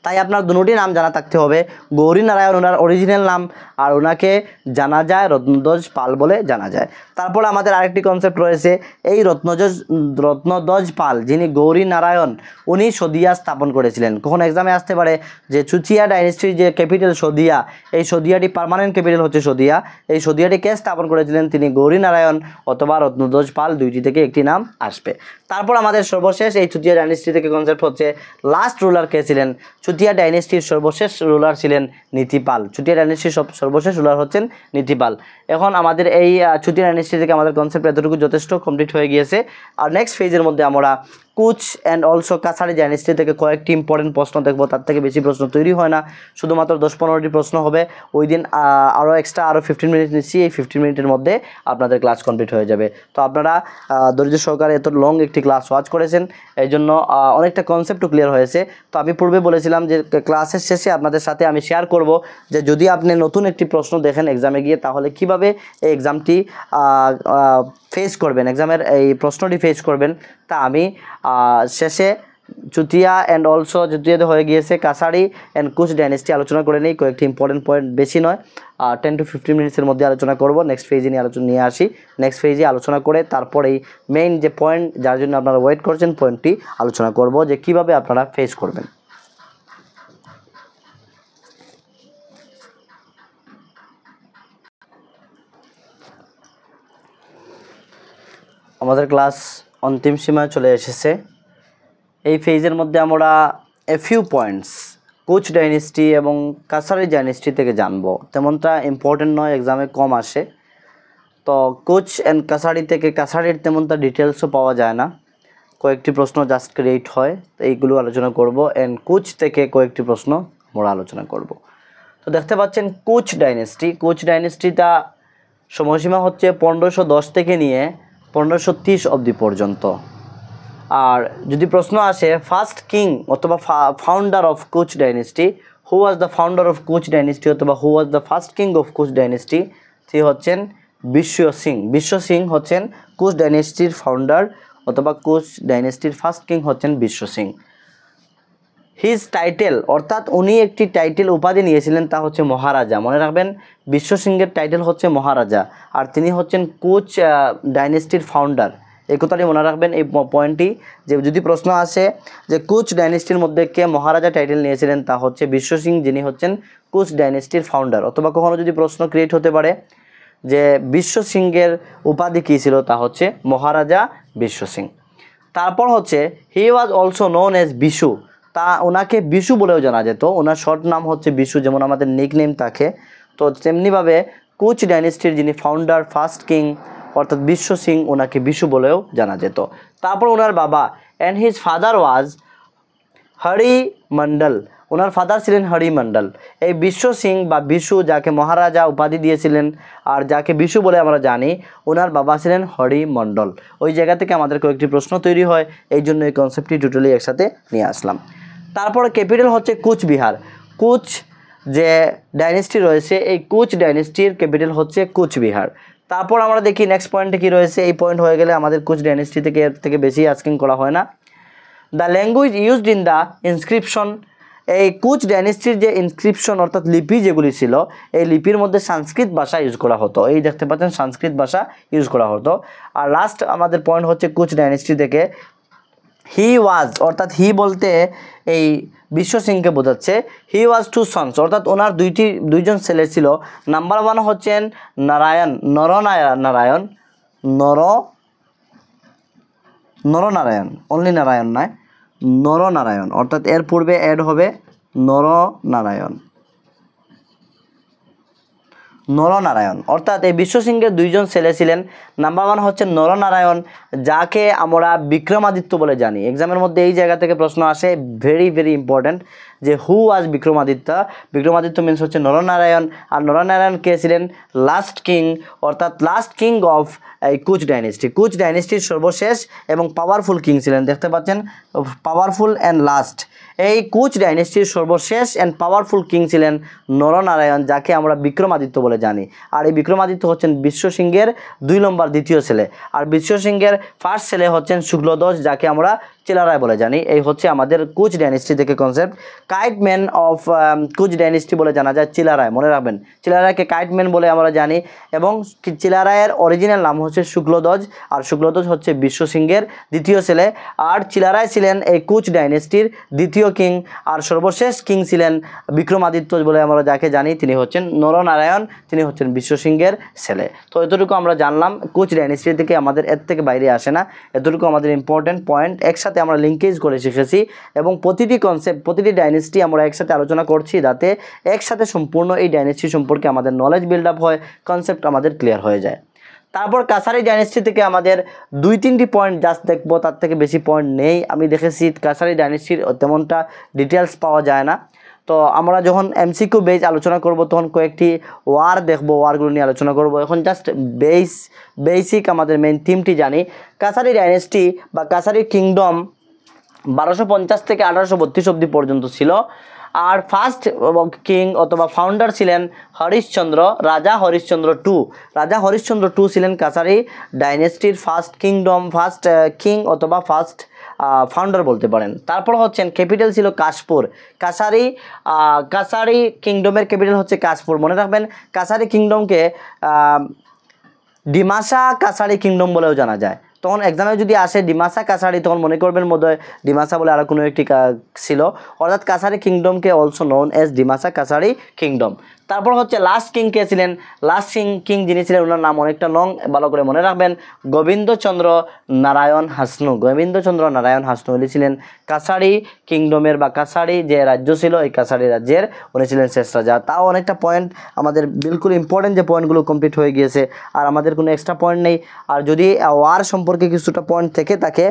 তাই আপনার দুটি নাম জানা থাকতে হবে। গৌরী নারায়ণ ওনার অরিজিনাল নাম, আর ওনাকে জানা যায় রত্নধ্বজ পাল বলে জানা যায়। তারপর আমাদের আরেকটি কনসেপ্ট রয়েছে, এই রত্নধ্বজ পাল যিনি গৌরী নারায়ণ, উনি সদিয়া স্থাপন করেছিলেন। কখন এক্সামে আসতে পারে যে চুচিয়া ডাইনেস্টির যে ক্যাপিটাল সদিয়া, এই সদিয়াটি পার্মানেন্ট ক্যাপিটাল হচ্ছে সদিয়া, এই সদিয়াটি কে স্থাপন করেছিলেন? তিনি গৌরী নারায়ণ অথবা রত্নধ্বজ পাল, দুইটি থেকে একটি নাম আসবে। তারপর আমাদের সর্বশেষ এই চুতিয়া ডাইনেস্টি থেকে কনসেপ্ট হচ্ছে লাস্ট রুলার কে ছিলেন? চুতিয়া ডাইনেস্টির সর্বশেষ রুলার ছিলেন নীতিপাল। চুতিয়া ডাইনেস্টির সর্বশেষ রুলার হচ্ছেন নীতিপাল। এখন আমাদের এই চুতিয়া ডাইনেস্টি থেকে আমাদের কনসেপ্ট এতটুকু যথেষ্ট কমপ্লিট হয়ে গিয়েছে। আর নেক্সট ফেজের মধ্যে আমরা কুচ অ্যান্ড অলসো কাছাড়ি ডাইনেস্টি থেকে কয়েকটি ইম্পর্টেন্ট প্রশ্ন দেখব। তার থেকে বেশি প্রশ্ন তৈরি হয় না, শুধুমাত্র 10-15টি প্রশ্ন হবে। ওই দিন আরও 15 মিনিট নিচ্ছি, এই 15 মিনিটের মধ্যে আপনাদের ক্লাস কমপ্লিট হয়ে যাবে। তো আপনারা ধৈর্য সহকারে এত লং একটি ক্লাস ওয়াচ করেছেন, এই জন্য অনেকটা কনসেপ্টও ক্লিয়ার হয়েছে। তো আমি পূর্বে বলেছিলাম যে ক্লাসের শেষে আপনাদের সাথে আমি শেয়ার করব যে যদি আপনি নতুন একটি প্রশ্ন দেখেন এক্সামে গিয়ে, তাহলে কিভাবে এই এক্সামটি ফেস করবেন, এক্সামের এই প্রশ্নটি ফেস করবেন, তা আমি শেষে চুতিয়া অ্যান্ড অলসো চুতিয়াতে হয়ে গিয়েছে কাছাড়ি অ্যান্ড কুচ ডাইনেস্টি আলোচনা করে নিই। কয়েকটি ইম্পর্টেন্ট পয়েন্ট, বেশি নয়, 10 to 15 মিনিটসের মধ্যে আলোচনা করব। নেক্সট ফেজে নিয়ে আসি, নেক্সট ফেজে আলোচনা করে তারপরেই মেইন যে পয়েন্ট যার জন্য আপনারা ওয়েট করছেন, পয়েন্টটি আলোচনা করব যে কিভাবে আপনারা ফেস করবেন। আমাদের ক্লাস অন্তিম সীমায় চলে এসেছে। এই ফেজের মধ্যে আমরা ফিউ পয়েন্টস কুচ ডাইনেস্টি এবং কাছাড়ি ডাইনেস্টি থেকে জানবো। তেমনটা ইম্পর্টেন্ট নয়, এক্সামে কম আসে। তো কুচ অ্যান্ড কাছাড়ি থেকে, কাছাড়ির তেমনটা ডিটেলসও পাওয়া যায় না, কয়েকটি প্রশ্ন জাস্ট ক্রিয়েট হয়, তো এইগুলো আলোচনা করব। অ্যান্ড কুচ থেকে কয়েকটি প্রশ্ন আমরা আলোচনা করব। তো দেখতে পাচ্ছেন কুচ ডাইনেস্টি, কুচ ডাইনেস্টিটা সময়সীমা হচ্ছে 1510 থেকে নিয়ে 1530 অবধি পর্যন্ত। আর যদি প্রশ্ন আসে ফার্স্ট কিং অথবা founder of Koch dynasty, who was the founder of Koch dynasty অথবা who was the first king of Koch dynasty, তিনি হচ্ছেন বিশ্ব সিং। বিশ্ব সিং হচ্ছেন কুচ ডাইনেস্টির ফাউন্ডার অথবা কুচ ডাইনেস্টির ফার্স্ট কিং হচ্ছেন বিশ্ব সিং। হিজ টাইটেল, অর্থাৎ উনি একটি টাইটেল উপাধি নিয়েছিলেন, তা হচ্ছে মহারাজা। মনে রাখবেন বিশ্ব সিংয়ের টাইটেল হচ্ছে মহারাজা, আর তিনি হচ্ছেন কুচ ডাইনেস্টির ফাউন্ডার। এই কথাটি মনে রাখবেন, এই পয়েন্টটি, যে যদি প্রশ্ন আসে যে কুচ ডাইনেস্টির মধ্যে কে মহারাজা টাইটেল নিয়েছিলেন, তা হচ্ছে বিশ্ব সিং, যিনি হচ্ছেন কুচ ডাইনেস্টির ফাউন্ডার। অথবা কখনো যদি প্রশ্ন ক্রিয়েট হতে পারে যে বিশ্ব সিংয়ের উপাধি কী ছিল, তা হচ্ছে মহারাজা বিশ্ব সিং। তারপর হচ্ছে he was also known as Bishu, তা ওনাকে বিশু বলেও জানা যেত, ওনার শর্ট নাম হচ্ছে বিশু, যেমন আমাদের নিকনেম থাকে। তো তেমনিভাবে কুচ ডাইনেস্টির যিনি ফাউন্ডার ফার্স্ট কিং অর্থাৎ বিশ্ব সিং, ওনাকে বিশু বলেও জানা যেত। তারপর ওনার বাবা, and his father was Hari Mondal, owner father ছিলেন হরি মণ্ডল। এই বিশ্ব সিং বা বিশু, যাকে মহারাজা উপাধি দিয়েছিলেন আর যাকে বিশু বলে আমরা জানি, ওনার বাবা ছিলেন হরি মণ্ডল। ওই জায়গা থেকে আমাদের কয়েকটি প্রশ্ন তৈরি হয়, এই জন্য এই কনসেপ্টটি টোটালি একসাথে নিয়ে আসলাম। তারপরে ক্যাপিটাল হচ্ছে কুচবিহার। কুচ যে ডাইনেস্টি রয়েছে, এই কুচ ডাইনেস্টির ক্যাপিটাল হচ্ছে কুচবিহার। তারপর আমরা দেখি নেক্সট পয়েন্টে কী রয়েছে। এই পয়েন্ট হয়ে গেলে আমাদের কুচ ডাইনেস্টি থেকে এর থেকে বেশি আস্কিং করা হয় না। The language used in the inscription, এই কুচ ডাইনেস্টির যে ইনস্ক্রিপশন অর্থাৎ লিপি যেগুলি ছিল, এই লিপির মধ্যে সংস্কৃত ভাষা ইউজ করা হতো। এই দেখতে পাচ্ছেন সংস্কৃত ভাষা ইউজ করা হতো। আর লাস্ট আমাদের পয়েন্ট হচ্ছে কুচ ডাইনেস্টি থেকে হি ওয়াজ, অর্থাৎ হি বলতে এই বিশ্ব সিংকে বোঝাচ্ছে। হি ওয়াজ টু সন্স, অর্থাৎ ওনার দুইজন ছেলে ছিল। নাম্বার 1 হচ্ছেন নারায়ণ, নরনারায়ণ, অনলি নারায়ণ নয়, নরনারায়ণ, অর্থাৎ এর পূর্বে অ্যাড হবে নরনারায়ণ, অর্থাৎ এই বিশ্ব সিংহের দুইজন ছেলে ছিলেন। নাম্বার 1 হচ্ছে নরনারায়ণ, যাকে আমরা বিক্রমাদিত্য বলে জানি। এক্সামের মধ্যে এই জায়গা থেকে প্রশ্ন আসে, ভেরি ভেরি ইম্পর্ট্যান্ট, যে who was Vikramaditya. Vikramaditya means হচ্ছে নরনারায়ণ, আর নরনারায়ণ কে ছিলেন? লাস্ট কিং, অর্থাৎ লাস্ট কিং অফ এই কুচ ডাইনেস্টি। কুচ ডাইনেস্টির সর্বশেষ এবং পাওয়ারফুল কিং ছিলেন। দেখতে পাচ্ছেন পাওয়ারফুল অ্যান্ড লাস্ট। এই কুচ ডাইনেস্টির সর্বশেষ অ্যান্ড পাওয়ারফুল কিং ছিলেন নরনারায়ণ, যাকে আমরা বিক্রমাদিত্য বলে জানি। আর এই বিক্রমাদিত্য হচ্ছেন বিশ্ব সিংহের 2 নম্বর দ্বিতীয় ছেলে। আর বিশ্ব সিংহের ফার্স্ট ছেলে হচ্ছেন শুক্লধ্বজ, যাকে আমরা চিলারায় বলে জানি। এই হচ্ছে আমাদের কুচ ডাইনেস্টি থেকে কনসেপ্ট। কাইটম্যান অফ কুচ ডাইনেস্টি বলে জানা যায় চিলারায়, মনে রাখবেন চিলারায়কে কাইটম্যান বলে আমরা জানি। এবং চিলারায়ের অরিজিনাল নাম হচ্ছে শুক্লধ্বজ, আর শুক্লধ্বজ হচ্ছে বিশ্বসিংহের দ্বিতীয় ছেলে। আর চিলারায় ছিলেন এই কুচ ডাইনেস্টির দ্বিতীয় কিং, আর সর্বশেষ কিং ছিলেন বিক্রমাদিত্য বলে আমরা যাকে জানি, তিনি হচ্ছেন নরনারায়ণ, তিনি হচ্ছেন বিশ্বসিংহের ছেলে। তো এতটুকু আমরা জানলাম কুচ ডাইনেস্টি থেকে, আমাদের এর থেকে বাইরে আসে না, এতটুকু আমাদের ইম্পর্টেন্ট পয়েন্ট একসাথে আমরা লিঙ্কেজ করে শিখেছি। এবং প্রতিটি কনসেপ্ট, প্রতিটি ডাইনেস্টি আমরা একসাথে আলোচনা করছি যাতে একসাথে সম্পূর্ণ এই ডাইনেস্টি সম্পর্কে আমাদের নলেজ বিল্ড আপ হয়, কনসেপ্ট আমাদের ক্লিয়ার হয়ে যায়। তারপর কাছারি ডাইনেস্টি থেকে আমাদের 2-3টি পয়েন্ট জাস্ট দেখবো, তার থেকে বেশি পয়েন্ট নেই। আমি দেখেছি কাছারি ডাইনেস্টির তেমনটা ডিটেলস পাওয়া যায় না। তো আমরা যখন এমসিকিউ বেস আলোচনা করব তখন কয়েকটি ওয়ার দেখব, ওয়ারগুলো নিয়ে আলোচনা করব। এখন জাস্ট বেসিক আমাদের মেইন থিমটি জানি। কাছারি ডাইনেস্টি বা কাছারি কিংডম 1250 থেকে 1832 অব্দি পর্যন্ত ছিল। আর ফার্স্ট কিং অথবা ফাউন্ডার ছিলেন হরিশ্চন্দ্র, রাজা হরিশ্চন্দ্র টু। রাজা হরিশ্চন্দ্র টু ছিলেন কাছারি ডাইনেস্টির ফার্স্ট কিং অথবা ফার্স্ট ফাউন্ডার বলতে পারেন। তারপর হচ্ছেন ক্যাপিটাল ছিল কাশপুর। কাছারি কিংডমের ক্যাপিটাল হচ্ছে কাশপুর, মনে রাখবেন। কাছারি কিংডমকে ডিমাসা কাছারি কিংডম বলেও জানা যায়। তখন এক্সামে যদি আসে ডিমাসা কাছারি, তখন মনে করবেন বোধহয় ডিমাসা বলে আরও কোনো একটি ছিল, অর্থাৎ কাছারি কিংডমকে অলসো নোন এজ ডিমাসা কাছারি কিংডম। তারপর হচ্ছে লাস্ট কিং কে ছিলেন, লাস্ট কিং যিনি ছিলেন ওনার নাম অনেকটা লং, ভালো করে মনে রাখবেন, গোবিন্দচন্দ্র নারায়ণ হাসনু। গোবিন্দচন্দ্র নারায়ণ হাসনু উনি ছিলেন কাছারি কিংডমের বা কাছারি যে রাজ্য ছিল এই কাছারি রাজ্যের উনি ছিলেন শেষ রাজা। তাও অনেকটা পয়েন্ট আমাদের বিলকুল ইম্পর্টেন্ট যে পয়েন্টগুলো কমপ্লিট হয়ে গিয়েছে, আর আমাদের কোনো এক্সট্রা পয়েন্ট নেই। আর যদি ওয়ার সম্পর্কে কিছুটা পয়েন্ট থেকে থাকে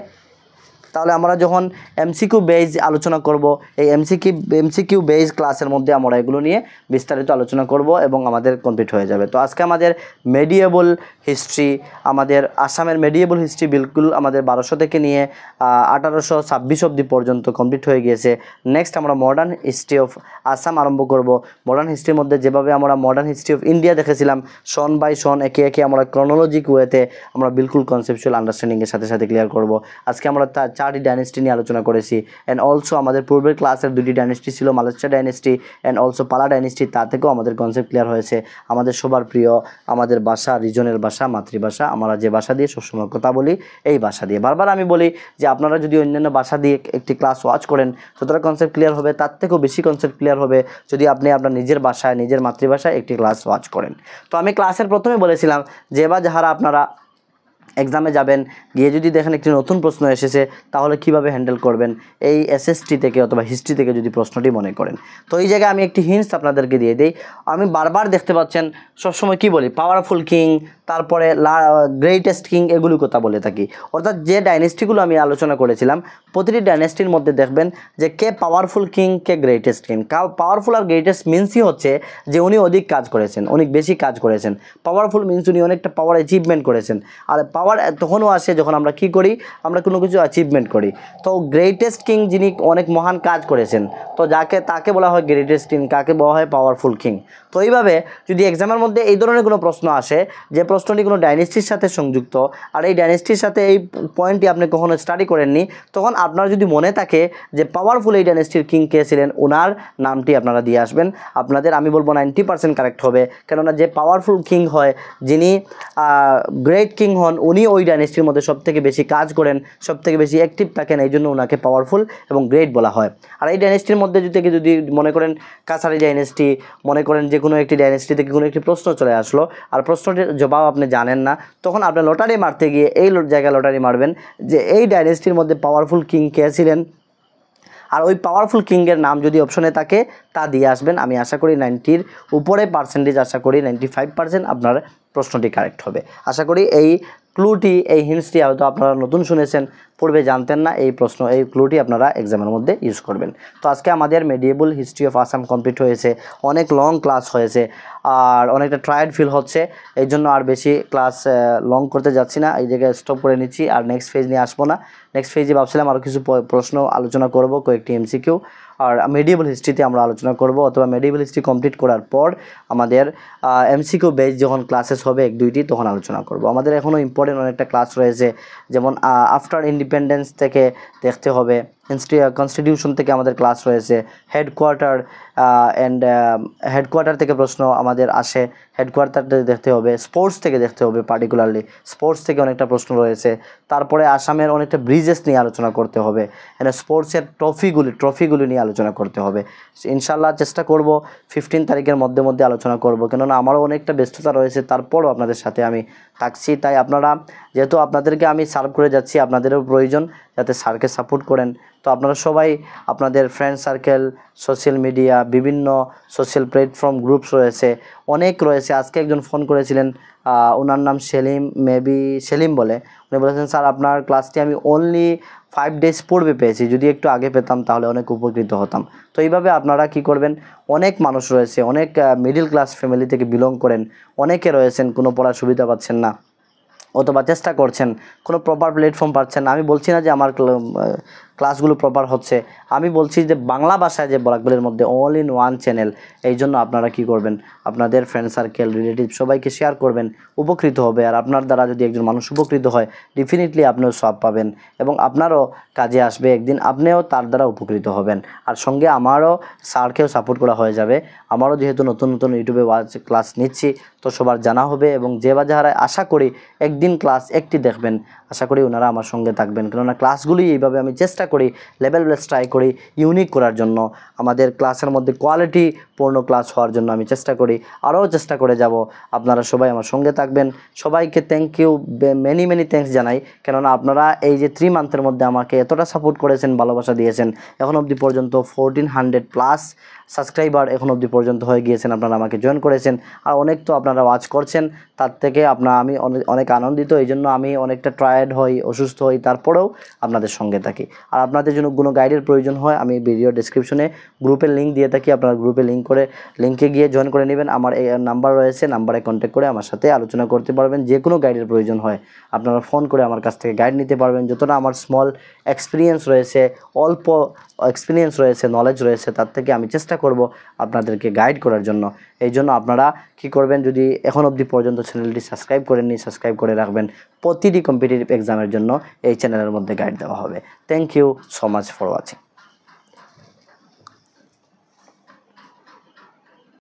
তাহলে আমরা যখন এমসিকিউ বেজ আলোচনা করব, এই এমসিকিউ বেজ ক্লাসের মধ্যে আমরা এগুলো নিয়ে বিস্তারিত আলোচনা করব এবং আমাদের কমপ্লিট হয়ে যাবে। তো আজকে আমাদের মেডিয়েবল হিস্ট্রি, আমাদের আসামের মেডিয়েবল হিস্ট্রি বিলকুল আমাদের 1200 থেকে নিয়ে 1826 অব্দি পর্যন্ত কমপ্লিট হয়ে গিয়েছে। নেক্সট আমরা মডার্ন হিস্ট্রি অফ আসাম আরম্ভ করব। মডার্ন হিস্ট্রির মধ্যে যেভাবে আমরা মডার্ন হিস্ট্রি অফ ইন্ডিয়া দেখেছিলাম, সন বাই সন একে একে আমরা ক্রনোলজিক ওয়েতে আমরা বিলকুল কনসেপচুয়াল আন্ডারস্ট্যান্ডিংয়ের সাথে সাথে ক্লিয়ার করব। আজকে আমরা 4টি ডাইনেস্টি নিয়ে আলোচনা করেছি। অ্যান্ড অলসো আমাদের পূর্বের ক্লাসের 2টি ডাইনেস্টি ছিল, মালচ্চা ডাইনেস্টি অ্যান্ড অলসো পালা ডাইনেস্টি, তা থেকেও আমাদের কনসেপ্ট ক্লিয়ার হয়েছে। আমাদের সবার প্রিয় আমাদের ভাষা, রিজনের ভাষা, মাতৃভাষা, আমরা যে ভাষা দিয়ে সবসময় কথা বলি এই ভাষা দিয়ে। বারবার আমি বলি যে আপনারা যদি অন্যান্য ভাষা দিয়ে একটি ক্লাস ওয়াচ করেন যতটা কনসেপ্ট ক্লিয়ার হবে, তার থেকেও বেশি কনসেপ্ট ক্লিয়ার হবে যদি আপনি আপনার নিজের ভাষায়, নিজের মাতৃভাষায় একটি ক্লাস ওয়াচ করেন। তো আমি ক্লাসের প্রথমে বলেছিলাম যে বা যারা আপনারা এক্সামে যাবেন, গিয়ে যদি দেখেন একটি নতুন প্রশ্ন এসেছে তাহলে কিভাবে হ্যান্ডেল করবেন এই এসএসটি থেকে অথবা হিস্ট্রি থেকে যদি প্রশ্নটি মনে করেন। তো এই জায়গায় আমি একটি হিন্টস আপনাদেরকে দিয়ে দিই। আমি বারবার দেখতে পাচ্ছেন সবসময় কি বলি, পাওয়ারফুল কিং, তারপরে গ্রেটেস্ট কিং, এগুলি কথা বলে থাকি। অর্থাৎ যে ডাইনেস্টিগুলো আমি আলোচনা করেছিলাম প্রতিটি ডাইনেস্টির মধ্যে দেখবেন যে কে পাওয়ারফুল কিং, কে গ্রেটেস্ট কিং। পাওয়ারফুল আর গ্রেটেস্ট মিন্সই হচ্ছে যে উনি অধিক কাজ করেছেন, অনেক বেশি কাজ করেছেন। পাওয়ারফুল মিন্স উনি অনেকটা পাওয়ার অ্যাচিভমেন্ট করেছেন। আর পাওয়ার তখনও আসে যখন আমরা কি করি, আমরা কোনো কিছু অ্যাচিভমেন্ট করি। তো গ্রেটেস্ট কিং যিনি অনেক মহান কাজ করেছেন, তো তাকে বলা হয় গ্রেটেস্ট কিং, কাকে বলা হয় পাওয়ারফুল কিং। তো এইভাবে যদি এক্সামের মধ্যে এই ধরনের কোনো প্রশ্ন আসে যে প্রশ্নটি কোনো ডাইনেস্টির সাথে সংযুক্ত আর এই ডাইনেস্টির সাথে এই পয়েন্টটি আপনি কখনো স্টাডি করেননি, তখন আপনার যদি মনে থাকে যে পাওয়ারফুল এই ডাইনেস্টির কিং কে ছিলেন, ওনার নামটি আপনারা দিয়ে আসবেন। আপনাদের আমি বলবো 90% কারেক্ট হবে, কেননা যে পাওয়ারফুল কিং হয়, যিনি গ্রেট কিং হন, উনি ওই ডাইনেস্টির মধ্যে সবথেকে বেশি কাজ করেন, সবথেকে বেশি অ্যাক্টিভ থাকেন, এই জন্য ওনাকে পাওয়ারফুল এবং গ্রেট বলা হয়। আর এই ডাইনেস্টির মধ্যে যদি মনে করেন কাছারি ডাইনেস্টি, মনে করেন যে কোনো একটি ডাইনেস্টি থেকে কোনো একটি প্রশ্ন চলে আসলো আর প্রশ্নটির জবাব আপনি জানেন না, তখন আপনি লটারি মারতে গিয়ে এই জায়গায় লটারি মারবেন যে এই ডাইনেস্টির মধ্যে পাওয়ারফুল কিং কে ছিলেন, আর ওই পাওয়ারফুল কিংয়ের নাম যদি অপশনে থাকে তা দিয়ে আসবেন। আমি আশা করি 90-র উপরে পার্সেন্টেজ, আশা করি 95% আপনার প্রশ্নটি কারেক্ট হবে। আশা করি এই ক্লুটি, এই হিন্টসটি হয়তো আপনারা নতুন শুনেছেন, পূর্বে জানতেন না, এই ক্লুটি আপনারা এক্সামের মধ্যে ইউজ করবেন। তো আজকে আমাদের medieval history of Assam complete হয়েছে, অনেক লং ক্লাস হয়েছে আর অনেকটা টায়ার্ড ফিল হচ্ছে, এই জন্য আর বেশি ক্লাস লং করতে যাচ্ছি না, এই জায়গায় স্টপ করে নিচ্ছি। আর নেক্সট ফেজ নিয়ে আসবো না। নেক্সট ফেজে ভাবছিলাম আরও কিছু প্রশ্ন আলোচনা করব, কয়েকটি এমসিকিউ, আর মেডিয়েবল হিস্ট্রিতে আমরা আলোচনা করব, অথবা মেডিয়েবল হিস্ট্রি কমপ্লিট করার পর আমাদের এমসিকিউ বেস যখন ক্লাসেস হবে 1-2টি তখন আলোচনা করব। আমাদের এখনও ইম্পর্টেন্ট অনেকটা ক্লাস রয়েছে, যেমন আফটার ইন্ডিপেন্ডেন্স ইন্ডিপেন্ডেন্স থেকে দেখতে হবে, কনস্টিটিউশন থেকে আমাদের ক্লাস রয়েছে, হেডকোয়ার্টার থেকে প্রশ্ন আমাদের আসে, হেডকোয়ার্টার দেখতে হবে, স্পোর্টস থেকে দেখতে হবে, পার্টিকুলারলি স্পোর্টস থেকে অনেকটা প্রশ্ন রয়েছে। তারপরে আসামের অনেকটা ব্রিজেস নিয়ে আলোচনা করতে হবে, স্পোর্টসের ট্রফিগুলি নিয়ে আলোচনা করতে হবে। ইনশাল্লাহ চেষ্টা করব 15 তারিখের মধ্যে আলোচনা করব, কেননা আমারও অনেকটা ব্যস্ততা রয়েছে, তারপরও আপনাদের সাথে আমি থাকছি। তাই আপনারা, যেহেতু আপনাদেরকে আমি সার্ভ করে যাচ্ছি, আপনাদেরও প্রয়োজন যাতে স্যারকে সাপোর্ট করেন। তো আপনারা সবাই আপনাদের ফ্রেন্ড সার্কেল, সোশ্যাল মিডিয়া, বিভিন্ন সোশ্যাল প্ল্যাটফর্ম গ্রুপস রয়েছে, অনেক রয়েছে। আজকে একজন ফোন করেছিলেন, ওনার নাম সেলিম বলে। উনি বলেছেন, স্যার আপনার ক্লাসটি আমি অনলি 5 ডেজ পূর্বে পেয়েছি, যদি একটু আগে পেতাম তাহলে অনেক উপকৃত হতাম। তো এইভাবে আপনারা কি করবেন, অনেক মানুষ রয়েছে, অনেক মিডল ক্লাস ফ্যামিলি থেকে বিলং করেন, অনেকে রয়েছেন কোনো পড়ার সুবিধা পাচ্ছেন না, অথবা চেষ্টা করছেন, কোনো প্রপার প্ল্যাটফর্ম পাচ্ছেন না। আমি বলছি না যে আমার ক্লাসগুলো প্রপার হচ্ছে, আমি বলছি যে বাংলা ভাষায় যে ব্লগগুলির মধ্যে অল ইন ওয়ান চ্যানেল। এই জন্য আপনারা কি করবেন, আপনাদের ফ্রেন্ড সার্কেল, রিলেটিভ সবাইকে শেয়ার করবেন, উপকৃত হবে। আর আপনার দ্বারা যদি একজন মানুষ উপকৃত হয়, ডেফিনেটলি আপনিও সব পাবেন এবং আপনারও কাজে আসবে, একদিন আপনিও তার দ্বারা উপকৃত হবেন। আর সঙ্গে আমারও স্যারকেও সাপোর্ট করা হয়ে যাবে। আমারও যেহেতু নতুন ইউটিউবে ক্লাস নিচ্ছি, তো সবার জানা হবে। এবং যে বা যারা আশা করি একদিন ক্লাস একটি দেখবেন, আশা করি ওনারা আমার সঙ্গে থাকবেন, কেননা ক্লাসগুলি এইভাবে আমি চেষ্টা করি লেভেল বেস ট্রাই করি ইউনিক করার জন্য, আমাদের ক্লাসের মধ্যে কোয়ালিটি পূর্ণ ক্লাস হওয়ার জন্য আমি চেষ্টা করি, আরও চেষ্টা করে যাব। আপনারা সবাই আমার সঙ্গে থাকবেন। সবাইকে থ্যাংক ইউ, মেনি থ্যাঙ্কস জানাই, কেননা আপনারা এই যে 3 মান্থের মধ্যে আমাকে এতটা সাপোর্ট করেছেন, ভালোবাসা দিয়েছেন। এখন অবধি পর্যন্ত 1400+ সাবস্ক্রাইবার এখন অবধি পর্যন্ত হয়ে গিয়েছেন, আপনারা আমাকে জয়েন করেছেন। আর অনেক তো আপনারা ওয়াচ করছেন, তার থেকে আমি অনেক আনন্দিত। এই জন্য আমি অনেকটা টায়ার্ড হই, অসুস্থ হই, তারপরেও আপনাদের সঙ্গে থাকি। আর আপনাদের জন্য কোনো গাইডের প্রয়োজন হয়, আমি ভিডিও ডেসক্রিপশনে গ্রুপের লিঙ্ক দিয়ে থাকি, আপনারা গ্রুপে লিঙ্কে গিয়ে জয়েন করে নেবেন। আমার এই নাম্বার রয়েছে, নাম্বারে কন্ট্যাক্ট করে আমার সাথে আলোচনা করতে পারবেন। যে কোনো গাইডের প্রয়োজন হয় আপনারা ফোন করে আমার কাছ থেকে গাইড নিতে পারবেন। যতটা আমার স্মল এক্সপিরিয়েন্স রয়েছে, অল্প এক্সপিরিয়েন্স রয়েছে, নলেজ রয়েছে, তার থেকে আমি চেষ্টা করব আপনাদেরকে গাইড করার জন্য। এই জন্য আপনারা কি করবেন, যদি এখন অবধি পর্যন্ত চ্যানেলটি সাবস্ক্রাইব করেননি, সাবস্ক্রাইব করে রাখবেন। প্রতিটি কম্পিটিটিভ এক্সামের জন্য এই চ্যানেলের মধ্যে গাইড দেওয়া হবে। Thank you so much for watching.